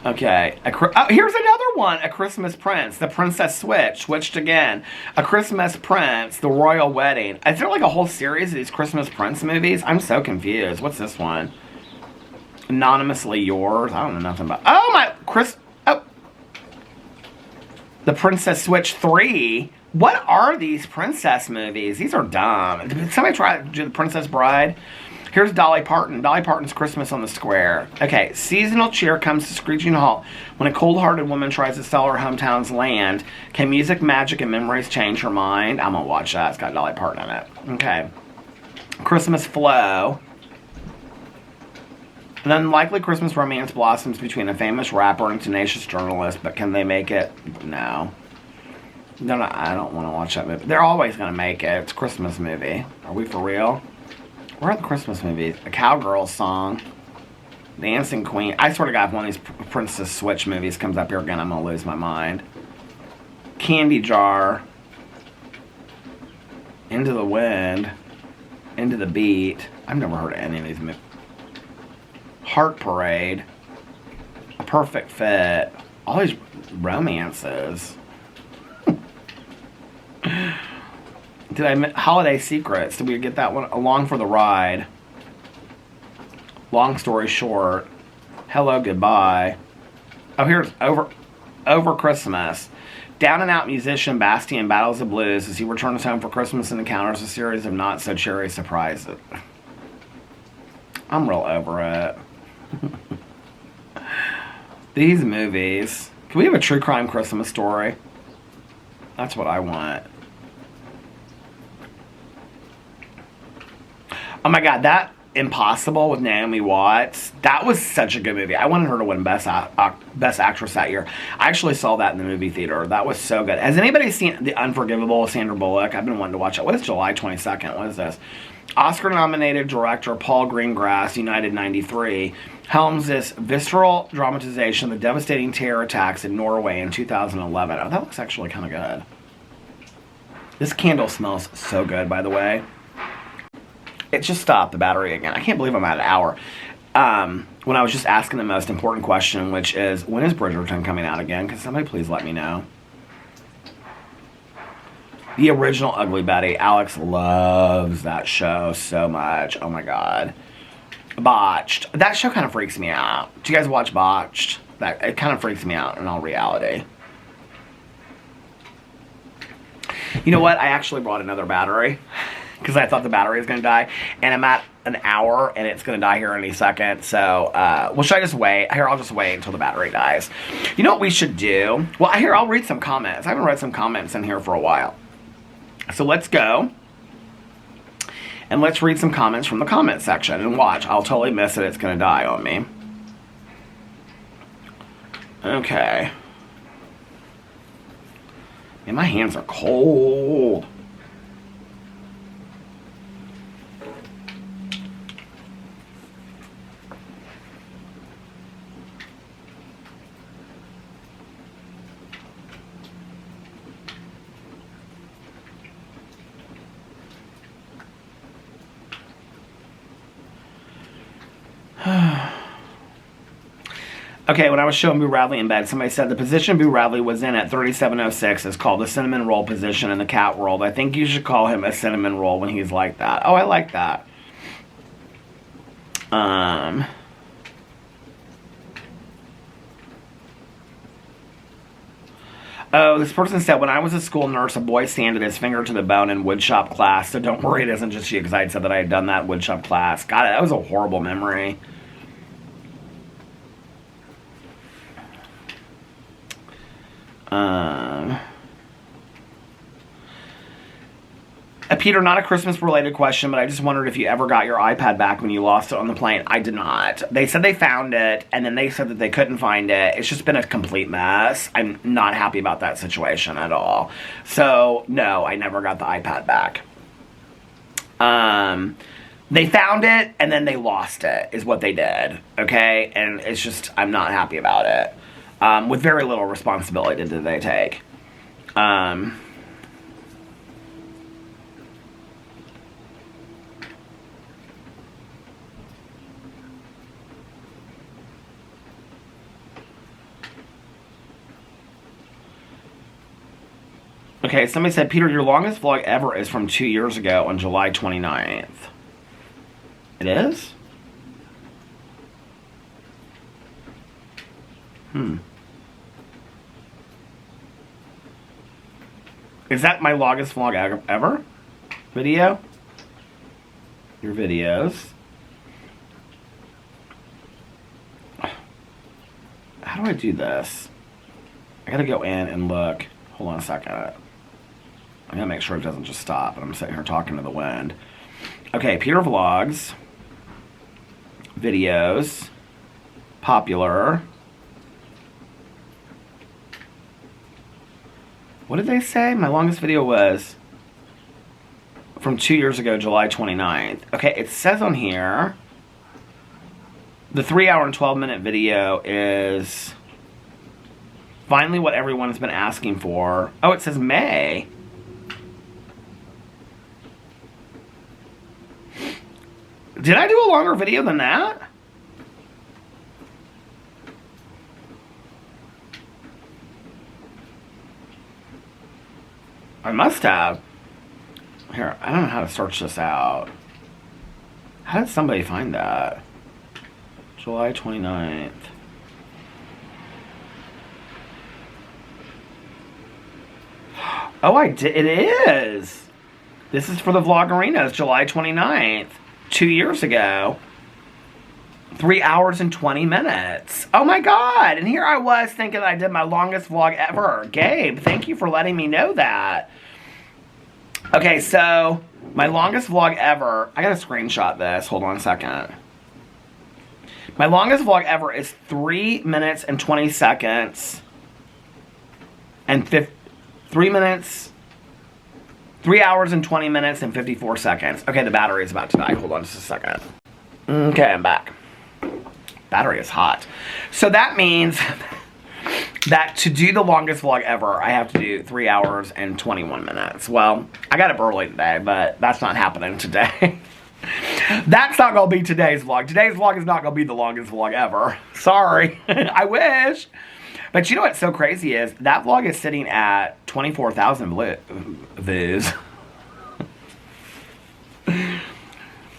Okay. Here's another one. A Christmas Prince. The Princess Switched again. A Christmas Prince. The Royal Wedding. Is there like a whole series of these Christmas Prince movies? I'm so confused. What's this one? Anonymously Yours. I don't know nothing about... Oh my... The Princess Switch 3. What are these princess movies? These are dumb. Did somebody try to do The Princess Bride? Here's Dolly Parton. Dolly Parton's Christmas on the Square. Okay, seasonal cheer comes to screeching halt when a cold-hearted woman tries to sell her hometown's land. Can music, magic, and memories change her mind? I'm gonna watch that. It's got Dolly Parton in it. Okay. Christmas Flow. An unlikely Christmas romance blossoms between a famous rapper and a tenacious journalist, but can they make it? No. I don't want to watch that movie. They're always going to make it. It's a Christmas movie. Are we for real? Where are the Christmas movies? A Cowgirl Song. Dancing Queen. I swear to God, if one of these Princess Switch movies comes up here again, I'm going to lose my mind. Candy Jar. Into the Wind. Into the Beat. I've never heard of any of these movies. Heart Parade, A Perfect Fit, all these romances. Holiday Secrets, did we get that one? Along for the Ride. Long Story Short. Hello, Goodbye. Oh, here's Over Christmas. Down-and-out musician Bastian battles the blues as he returns home for Christmas and encounters a series of not-so-cheery surprises. I'm real over it. These movies. Can we have a true crime Christmas story? That's what I want. Oh my god, that Impossible with Naomi Watts, that was such a good movie. I wanted her to win Best Actress that year. I actually saw that in the movie theater. That was so good. Has anybody seen The Unforgivable with Sandra Bullock? I've been wanting to watch it. What is July 22nd? What is this? Oscar-nominated director Paul Greengrass, United 93, helms this visceral dramatization of the devastating terror attacks in Norway in 2011. Oh, that looks actually kind of good. This candle smells so good, by the way. It just stopped the battery again. I can't believe I'm at an hour. When I was just asking the most important question, which is, when is Bridgerton coming out again? Can somebody please let me know? The original Ugly Betty. Alex loves that show so much. Oh my god. Botched. That show kind of freaks me out. Do you guys watch Botched? It kind of freaks me out in all reality. You know what? I actually brought another battery. Because I thought the battery was going to die. And I'm at an hour, and it's going to die here any second. So, well, should I just wait? Here, I'll just wait until the battery dies. You know what we should do? Well, here, I'll read some comments. I haven't read some comments in here for a while. So let's go. And let's read some comments from the comment section. And watch, I'll totally miss it. It's going to die on me. Okay. Man, my hands are cold. Okay, when I was showing Boo Radley in bed, somebody said the position Boo Radley was in at 3706 is called the cinnamon roll position in the cat world. I think you should call him a cinnamon roll when he's like that. Oh, I like that. Oh, this person said, when I was a school nurse, a boy sanded his finger to the bone in woodshop class. So don't worry, it isn't just you, because I had said that I had done that in woodshop class. God, that was a horrible memory. Peter, not a Christmas-related question, but I just wondered if you ever got your iPad back when you lost it on the plane. I did not. They said they found it, and then they said that they couldn't find it. It's just been a complete mess. I'm not happy about that situation at all. So, no, I never got the iPad back. They found it, and then they lost it, is what they did, okay? And it's just, I'm not happy about it. With very little responsibility did they take. Okay, somebody said, Peter, your longest vlog ever is from 2 years ago on July 29th. It is? Is that my longest vlog ever? Video? Your videos. How do I do this? I gotta go in and look. Hold on a second. I gotta make sure it doesn't just stop. And I'm sitting here talking to the wind. Okay, Peter Vlogs. Videos. Popular. What did they say? My longest video was from 2 years ago, July 29th. Okay, it says on here, the 3 hour and 12 minute video is finally what everyone's been asking for. Oh, it says May. Did I do a longer video than that? I must have. Here, I don't know how to search this out. How did somebody find that? July 29th. Oh, I did. It is. This is for the Vlogarinos, July 29th, 2 years ago. 3 hours and 20 minutes. Oh my God. And here I was thinking I did my longest vlog ever. Gabe, thank you for letting me know that. Okay, so my longest vlog ever. I gotta screenshot this. Hold on a second. My longest vlog ever is 3 minutes and 20 seconds. And 3 hours and 20 minutes and 54 seconds. Okay, the battery is about to die. Hold on just a second. Okay, I'm back. Battery is hot. So that means that to do the longest vlog ever, I have to do 3 hours and 21 minutes. Well, I got up early today, but that's not happening today. That's not going to be today's vlog. Today's vlog is not going to be the longest vlog ever. Sorry. I wish. But you know what's so crazy is that vlog is sitting at 24,000 views.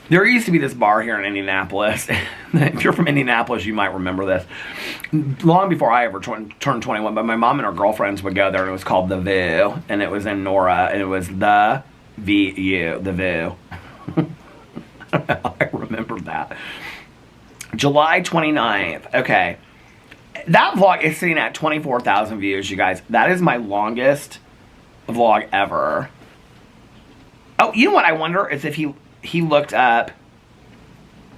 There used to be this bar here in Indianapolis. If you're from Indianapolis, you might remember this. Long before I ever turned 21, but my mom and her girlfriends would go there, and it was called The View, and it was in Nora, and it was The V-U, The View. I remember that. July 29th. Okay. That vlog is sitting at 24,000 views, you guys. That is my longest vlog ever. Oh, you know what I wonder is if he looked up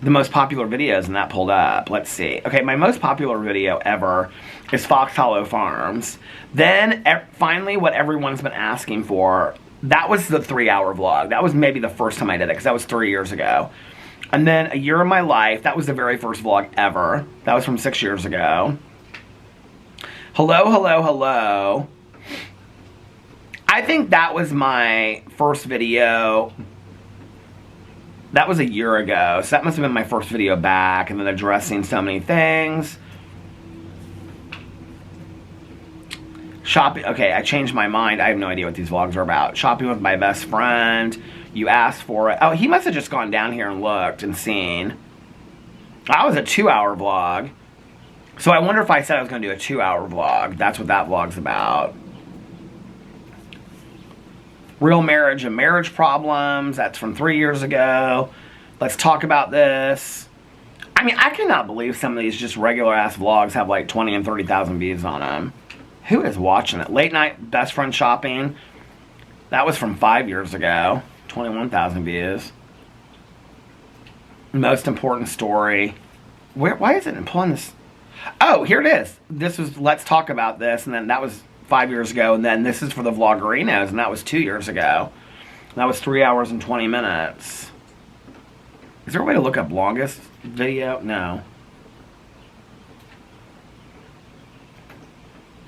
the most popular videos and that pulled up. Let's see. Okay, my most popular video ever is Fox Hollow Farms. Then, finally, what everyone's been asking for, that was the 3-hour vlog. That was maybe the first time I did it, because that was 3 years ago. And then A Year of My Life, that was the very first vlog ever. That was from 6 years ago. Hello, hello, hello. I think that was my first video. That was a year ago, so that must have been my first video back, and then addressing so many things. Shopping, okay, I changed my mind. I have no idea what these vlogs are about. Shopping with my best friend. You asked for it. Oh, he must have just gone down here and looked and seen. That was a 2-hour vlog. So I wonder if I said I was going to do a 2-hour vlog. That's what that vlog's about. Real Marriage and Marriage Problems. That's from 3 years ago. Let's talk about this. I mean, I cannot believe some of these just regular-ass vlogs have like 20 and 30,000 views on them. Who is watching it? Late Night Best Friend Shopping. That was from 5 years ago. 21,000 views. Most Important Story. Why is it pulling this? Oh, here it is. This was Let's Talk About This, and then that was 5 years ago, and then this is for the Vlogarinos, and that was 2 years ago. That was 3 hours and 20 minutes. Is there a way to look up longest video? No.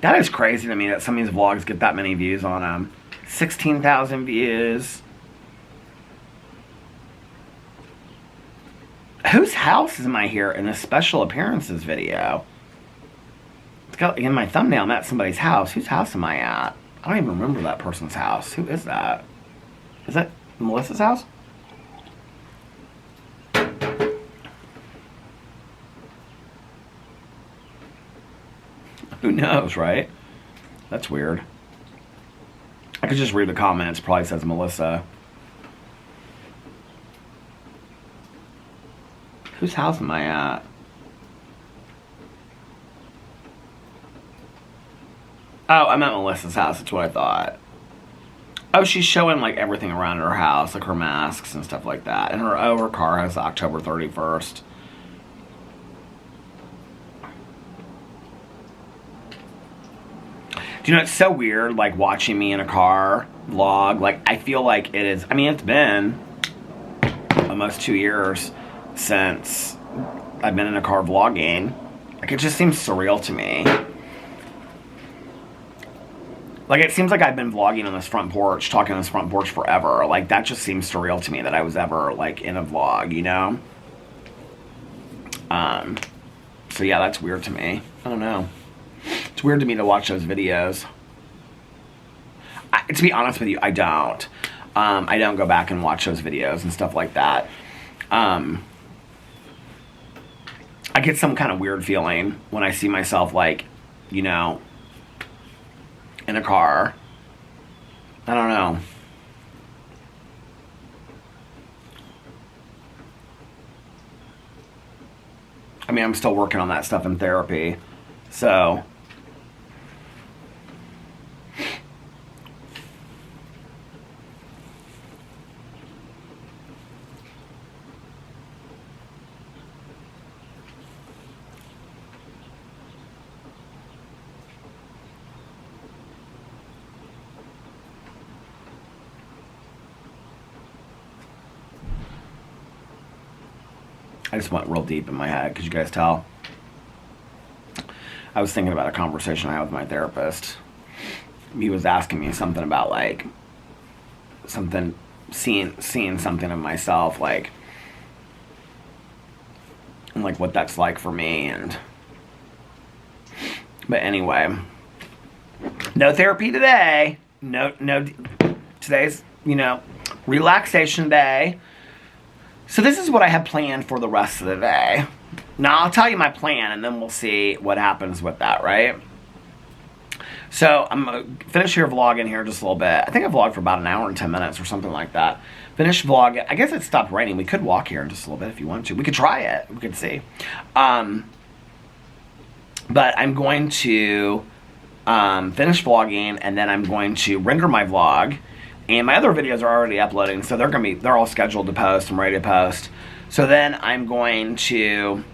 That is crazy to me that some of these vlogs get that many views on them. 16,000 views. Whose house am I here in this special appearances video? It's got, in my thumbnail, I'm at somebody's house. Whose house am I at? I don't even remember that person's house. Who is that? Is that Melissa's house? Who knows, right? That's weird. I could just read the comments. Probably says Melissa. Whose house am I at? Oh, I'm at Melissa's house. That's what I thought. Oh, she's showing like everything around her house, like her masks and stuff like that. And her car has October 31st. Do you know, it's so weird, like, watching me in a car vlog. Like, I feel like it is, I mean, it's been almost 2 years since I've been in a car vlogging. Like, it just seems surreal to me. Like, it seems like I've been vlogging on this front porch, talking on this front porch forever. Like, that just seems surreal to me that I was ever, like, in a vlog, you know? So yeah, that's weird to me. I don't know. It's weird to me to watch those videos. To be honest with you, I don't. I don't go back and watch those videos and stuff like that. I get some kind of weird feeling when I see myself, like, you know, in a car. I don't know. I mean, I'm still working on that stuff in therapy. So, I just went real deep in my head. Could you guys tell? I was thinking about a conversation I had with my therapist. He was asking me something about like something, seeing something of myself, like, and like what that's like for me. And but anyway, no therapy today. No. Today's, relaxation day. So this is what I have planned for the rest of the day. Now, I'll tell you my plan, and then we'll see what happens with that, right? So I'm going to finish here vlogging here just a little bit. I think I vlogged for about an hour and 10 minutes or something like that. Finish vlogging. I guess it stopped raining. We could walk here in just a little bit if you want to. We could try it. We could see. But I'm going to finish vlogging, and then I'm going to render my vlog. And my other videos are already uploading, so they're all scheduled to post. I'm ready to post. So then I'm going to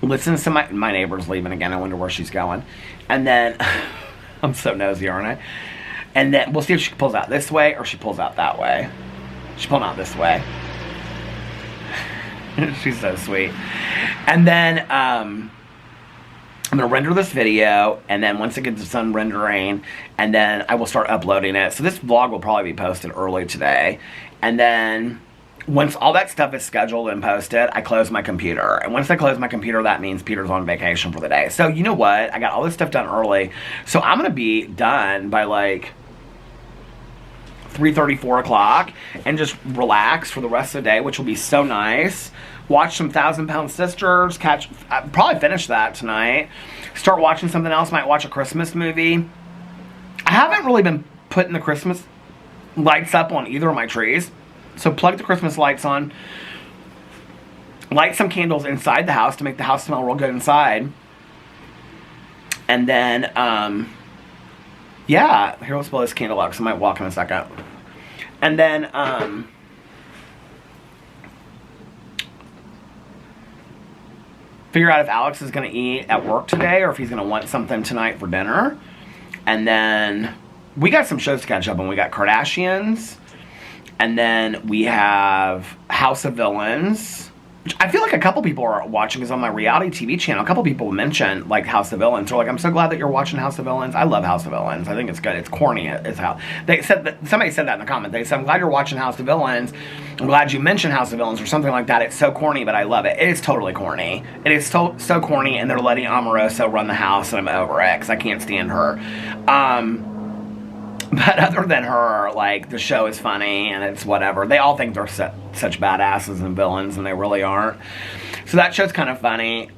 listen to my neighbor's leaving again. I wonder where she's going. And then, I'm so nosy, aren't I? And then we'll see if she pulls out this way or she pulls out that way. She's pulling out this way. She's so sweet. And then, I'm going to render this video, and then once it gets done rendering, and then I will start uploading it. So this vlog will probably be posted early today. And then once all that stuff is scheduled and posted, I close my computer. And once I close my computer, that means Peter's on vacation for the day. So you know what? I got all this stuff done early. So I'm going to be done by like 3:30, 4 o'clock, and just relax for the rest of the day, which will be so nice. Watch some 1,000-Pound Sisters. Probably finish that tonight. Start watching something else. Might watch a Christmas movie. I haven't really been putting the Christmas lights up on either of my trees. So plug the Christmas lights on. Light some candles inside the house to make the house smell real good inside. And then, yeah. Here, let's blow this candle out because I might walk in a second. And then, figure out if Alex is going to eat at work today or if he's going to want something tonight for dinner. And then we got some shows to catch up on. We got Kardashians. And then we have House of Villains, which I feel like a couple people are watching because on my reality TV channel, a couple people mentioned like House of Villains. They're like, I'm so glad that you're watching House of Villains. I love House of Villains. I think it's good. It's corny. It's how they said that. Somebody said that in the comment. They said, I'm glad you're watching House of Villains. I'm glad you mentioned House of Villains or something like that. It's so corny, but I love it. It is totally corny. It is so corny, and they're letting Omarosa run the house, and I'm over it because I can't stand her. But other than her, like, the show is funny and it's whatever. They all think they're such badasses and villains, and they really aren't. So that show's kind of funny.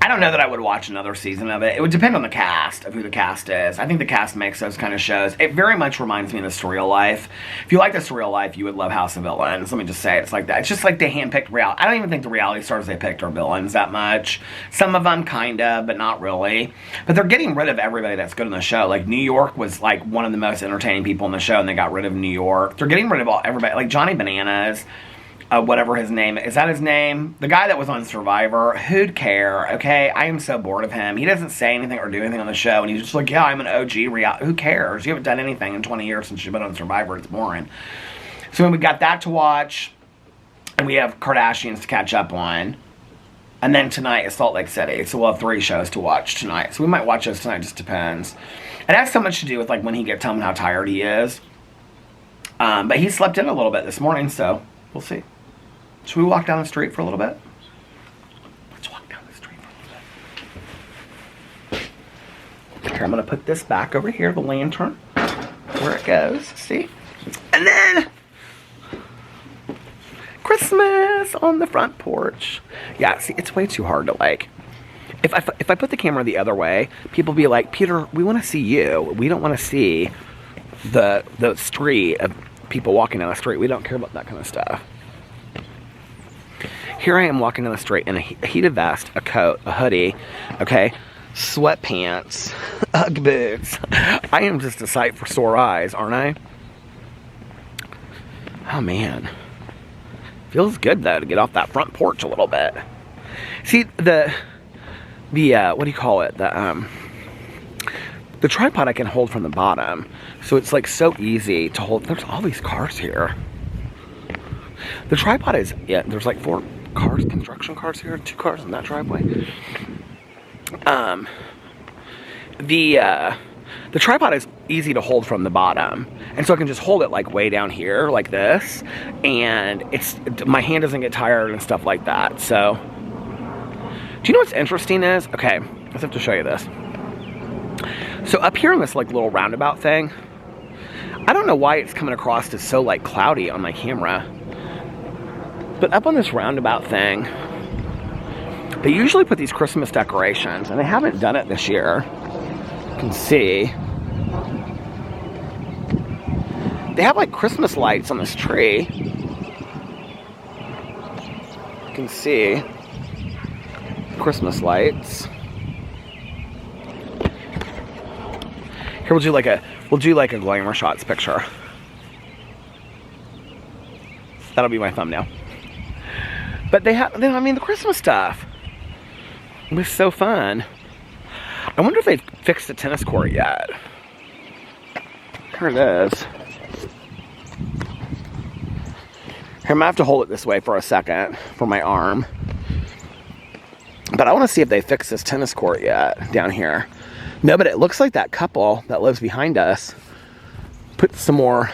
I don't know that I would watch another season of it. It would depend on the cast, of who the cast is. I think the cast makes those kind of shows. It very much reminds me of The Surreal Life. If you like The Surreal Life, you would love House of Villains. Let me just say it's like that. It's just like they handpicked reality. I don't even think the reality stars they picked are villains that much. Some of them kind of, but not really. But they're getting rid of everybody that's good in the show. Like New York was like one of the most entertaining people in the show, and they got rid of New York. They're getting rid of everybody. Like Johnny Bananas. Whatever his name is. That his name? The guy that was on Survivor. Who'd care? Okay, I am so bored of him. He doesn't say anything or do anything on the show, and he's just like, yeah, I'm an OG reality. Who cares? You haven't done anything in 20 years since you've been on Survivor. It's boring. So we got that to watch, and we have Kardashians to catch up on. And then tonight is Salt Lake City, so we'll have 3 shows to watch tonight. So we might watch those tonight, just depends. It has so much to do with like when he gets home and how tired he is. But he slept in a little bit this morning, so we'll see. Should we walk down the street for a little bit? Let's walk down the street for a little bit. Here, I'm going to put this back over here, the lantern, where it goes. See? And then Christmas on the front porch. Yeah, see, it's way too hard to like. if I put the camera the other way, people be like, Peter, we want to see you. We don't want to see the street of people walking down the street. We don't care about that kind of stuff. Here I am walking down the street in a heated vest, a coat, a hoodie, okay, sweatpants, Ugg boots. I am just a sight for sore eyes, aren't I? Oh man, feels good though to get off that front porch a little bit. See the what do you call it? The tripod I can hold from the bottom, so it's like so easy to hold. There's all these cars here. The tripod is, yeah, there's like 4 cars, construction cars here, 2 cars in that driveway. The tripod is easy to hold from the bottom, and so I can just hold it like way down here like this, and my hand doesn't get tired and stuff like that. So do you know what's interesting is, okay, I have to show you this. So up here in this like little roundabout thing, I don't know why it's coming across as so like cloudy on my camera, but up on this roundabout thing, they usually put these Christmas decorations, and they haven't done it this year. You can see they have like Christmas lights on this tree. You can see Christmas lights. Here we'll do like a glamour shots picture. That'll be my thumbnail. But they have, I mean, the Christmas stuff. It was so fun. I wonder if they've fixed the tennis court yet. Here it is. Here, I'm gonna have to hold it this way for a second for my arm. But I want to see if they fixed this tennis court yet down here. No, but it looks like that couple that lives behind us put some more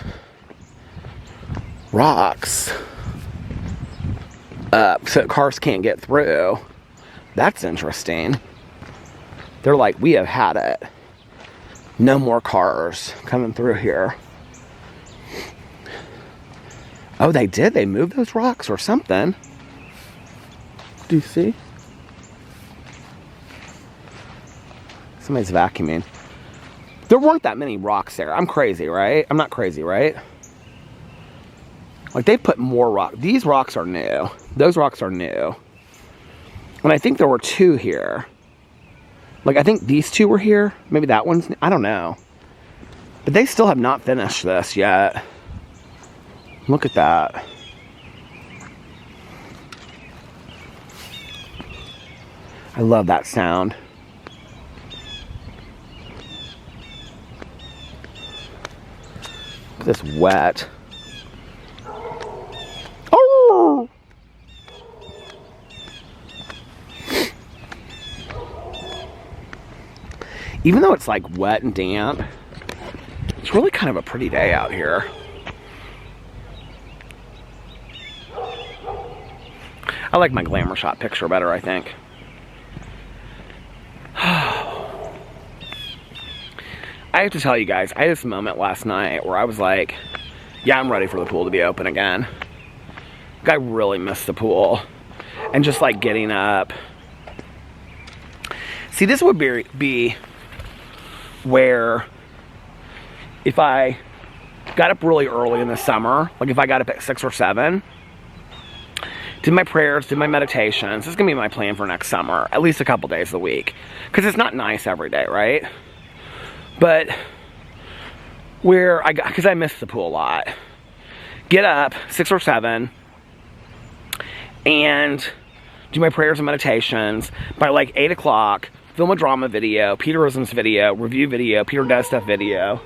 rocks up so cars can't get through. That's interesting. They're like, we have had it. No more cars coming through here. Oh, they did. They moved those rocks or something. Do you see? Somebody's vacuuming. There weren't that many rocks there. I'm crazy, right? I'm not crazy, right? Like, they put more rock. These rocks are new. Those rocks are new. And I think there were 2 here. Like, I think these 2 were here. Maybe that one's, I don't know. But they still have not finished this yet. Look at that. I love that sound. Look at this wet. Oh! Even though it's like wet and damp, it's really kind of a pretty day out here. I like my glamour shot picture better, I think. I have to tell you guys, I had this moment last night where I was like, yeah, I'm ready for the pool to be open again. I really missed the pool. And just like getting up. See, this would be where if I got up really early in the summer, like if I got up at 6 or 7, did my prayers, did my meditations. This is going to be my plan for next summer, at least a couple days a week. Because it's not nice every day, right? But where because I miss the pool a lot. Get up, 6 or 7, and do my prayers and meditations. By like 8 o'clock, film a drama video, Peterisms video, review video, Peter Does Stuff video.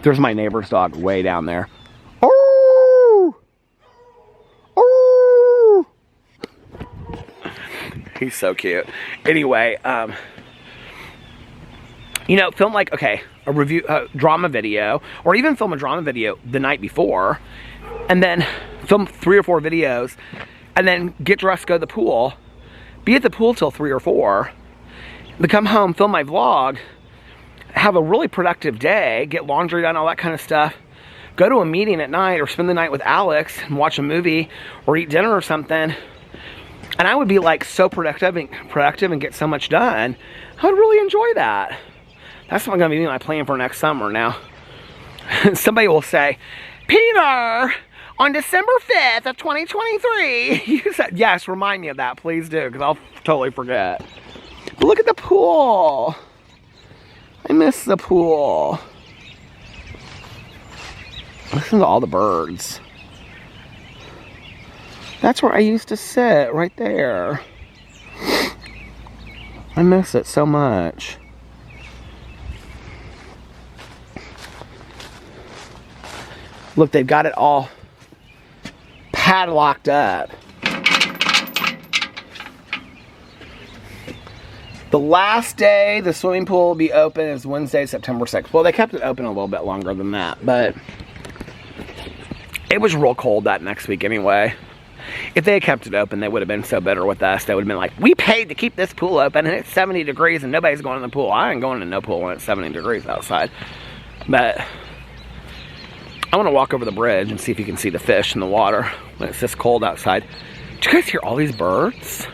There's my neighbor's dog way down there. Oh! Oh! He's so cute. Anyway, you know, film like, okay, a review, drama video, or even film a drama video the night before, and then film 3 or 4 videos, and then get dressed, go to the pool, be at the pool till 3 or 4, then come home, film my vlog, have a really productive day, get laundry done, all that kind of stuff, go to a meeting at night, or spend the night with Alex, and watch a movie, or eat dinner or something, And I would be like so productive and get so much done. I would really enjoy that. That's what I'm gonna be my plan for next summer now. Somebody will say, Peter, on December 5th of 2023, you said, yes, remind me of that, please do, because I'll totally forget. But look at the pool. I miss the pool. Listen to all the birds. That's where I used to sit, right there. I miss it so much. Look, they've got it all padlocked up. The last day the swimming pool will be open is Wednesday, September 6th. Well, they kept it open a little bit longer than that, but it was real cold that next week anyway. If they had kept it open, they would have been so bitter with us. They would have been like, we paid to keep this pool open and it's 70 degrees and nobody's going in the pool. I ain't going in no pool when it's 70 degrees outside. But I want to walk over the bridge and see if you can see the fish in the water when it's this cold outside. Did you guys hear all these birds?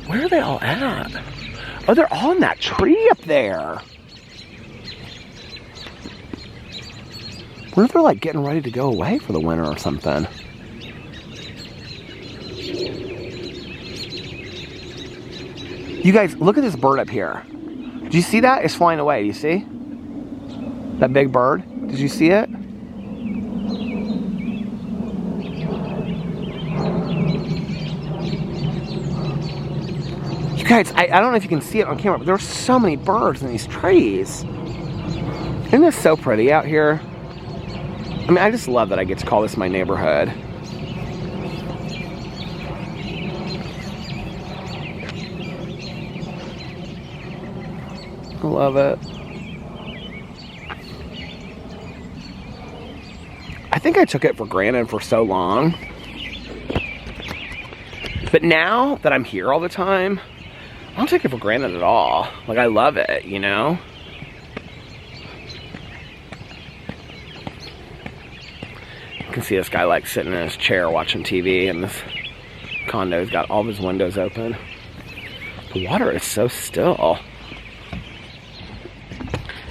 Where are they all at? Oh, they're all in that tree up there. What if they're like getting ready to go away for the winter or something? You guys, look at this bird up here. Did you see that? It's flying away. Do you see? That big bird? Did you see it? You guys, I don't know if you can see it on camera, but there's so many birds in these trees. Isn't this so pretty out here? I mean, I just love that I get to call this my neighborhood. I love it. I think I took it for granted for so long. But now that I'm here all the time, I don't take it for granted at all. Like, I love it, you know? You can see this guy like sitting in his chair watching TV, and this condo's got all of his windows open. The water is so still.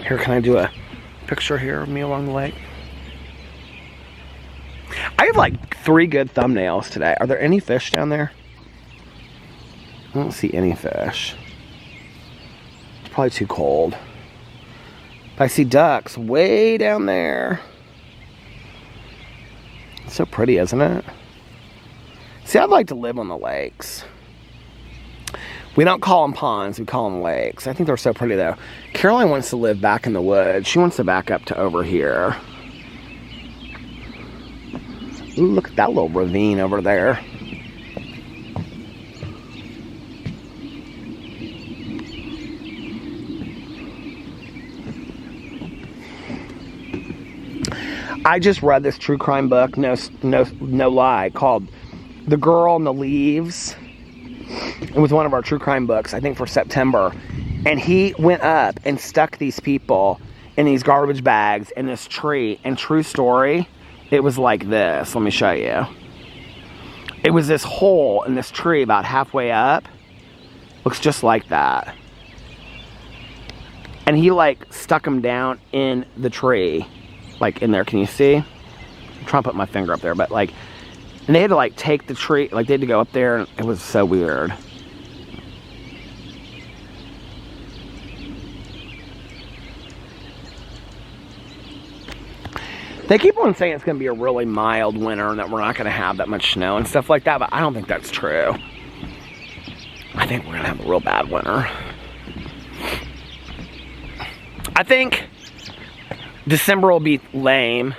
Here, can I do a picture here of me along the lake? I have like 3 good thumbnails today. Are there any fish down there? I don't see any fish. It's probably too cold. But I see ducks way down there. It's so pretty, isn't it? See, I'd like to live on the lakes. We don't call them ponds, we call them lakes. I think they're so pretty though. Caroline wants to live back in the woods. She wants to back up to over here. Ooh, look at that little ravine over there. I just read this true crime book, no lie, called The Girl in the Leaves. It was one of our true crime books, I think for September. And he went up and stuck these people in these garbage bags in this tree. And true story, it was like this. Let me show you. It was this hole in this tree about halfway up. Looks just like that. And he like stuck them down in the tree. Like in there, can you see? I'm trying to put my finger up there, but like, and they had to like take the tree, like they had to go up there, and it was so weird. They keep on saying it's going to be a really mild winter and that we're not going to have that much snow and stuff like that, but I don't think that's true. I think we're going to have a real bad winter. I think December will be lame,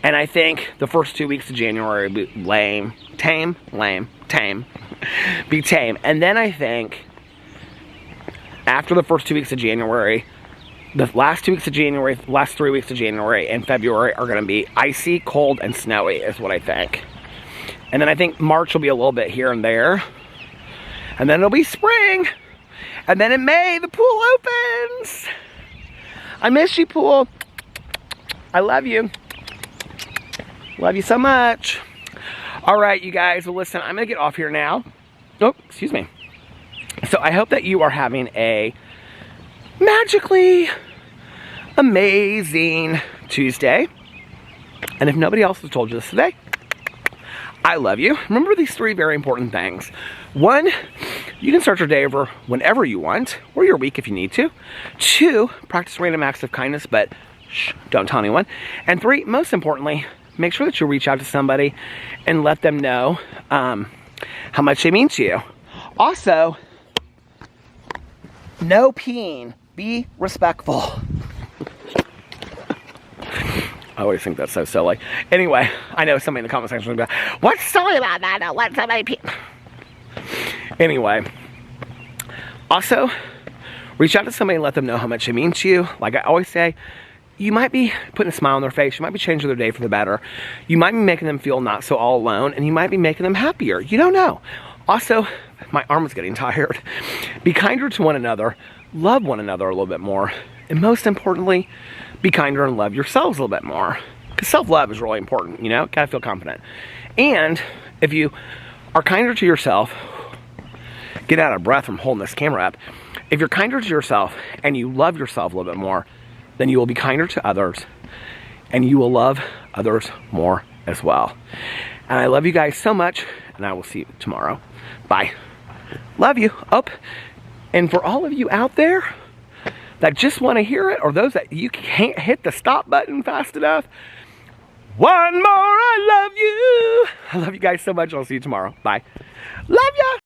and I think the first 2 weeks of January will be lame. Tame. Be tame. And then I think after the first 2 weeks of January, the last 2 weeks of January, last 3 weeks of January and February are going to be icy, cold, and snowy is what I think. And then I think March will be a little bit here and there. And then it'll be spring. And then in May, the pool opens. I miss you, Pool. I love you. Love you so much. All right, you guys. Well, listen, I'm going to get off here now. Oh, excuse me. So I hope that you are having a magically amazing Tuesday. And if nobody else has told you this today, I love you. Remember these 3 very important things. 1, you can start your day over whenever you want, or your week if you need to. 2, practice random acts of kindness, but shh, don't tell anyone. And 3, most importantly, make sure that you reach out to somebody and let them know how much they mean to you. Also, no peeing. Be respectful. I always think that's so silly. Anyway, I know somebody in the comment section will go, what's silly about that? Don't let somebody pee. Anyway, also, reach out to somebody and let them know how much it means to you. Like I always say, you might be putting a smile on their face. You might be changing their day for the better. You might be making them feel not so all alone, and you might be making them happier. You don't know. Also, my arm is getting tired. Be kinder to one another. Love one another a little bit more. And most importantly, be kinder and love yourselves a little bit more. Because self-love is really important, you know? Gotta feel confident. And if you are kinder to yourself, get out of breath from holding this camera up. If you're kinder to yourself and you love yourself a little bit more, then you will be kinder to others and you will love others more as well. And I love you guys so much, and I will see you tomorrow. Bye. Love you. Up. And for all of you out there that just want to hear it, or those that you can't hit the stop button fast enough, one more, I love you. I love you guys so much. I'll see you tomorrow. Bye. Love ya.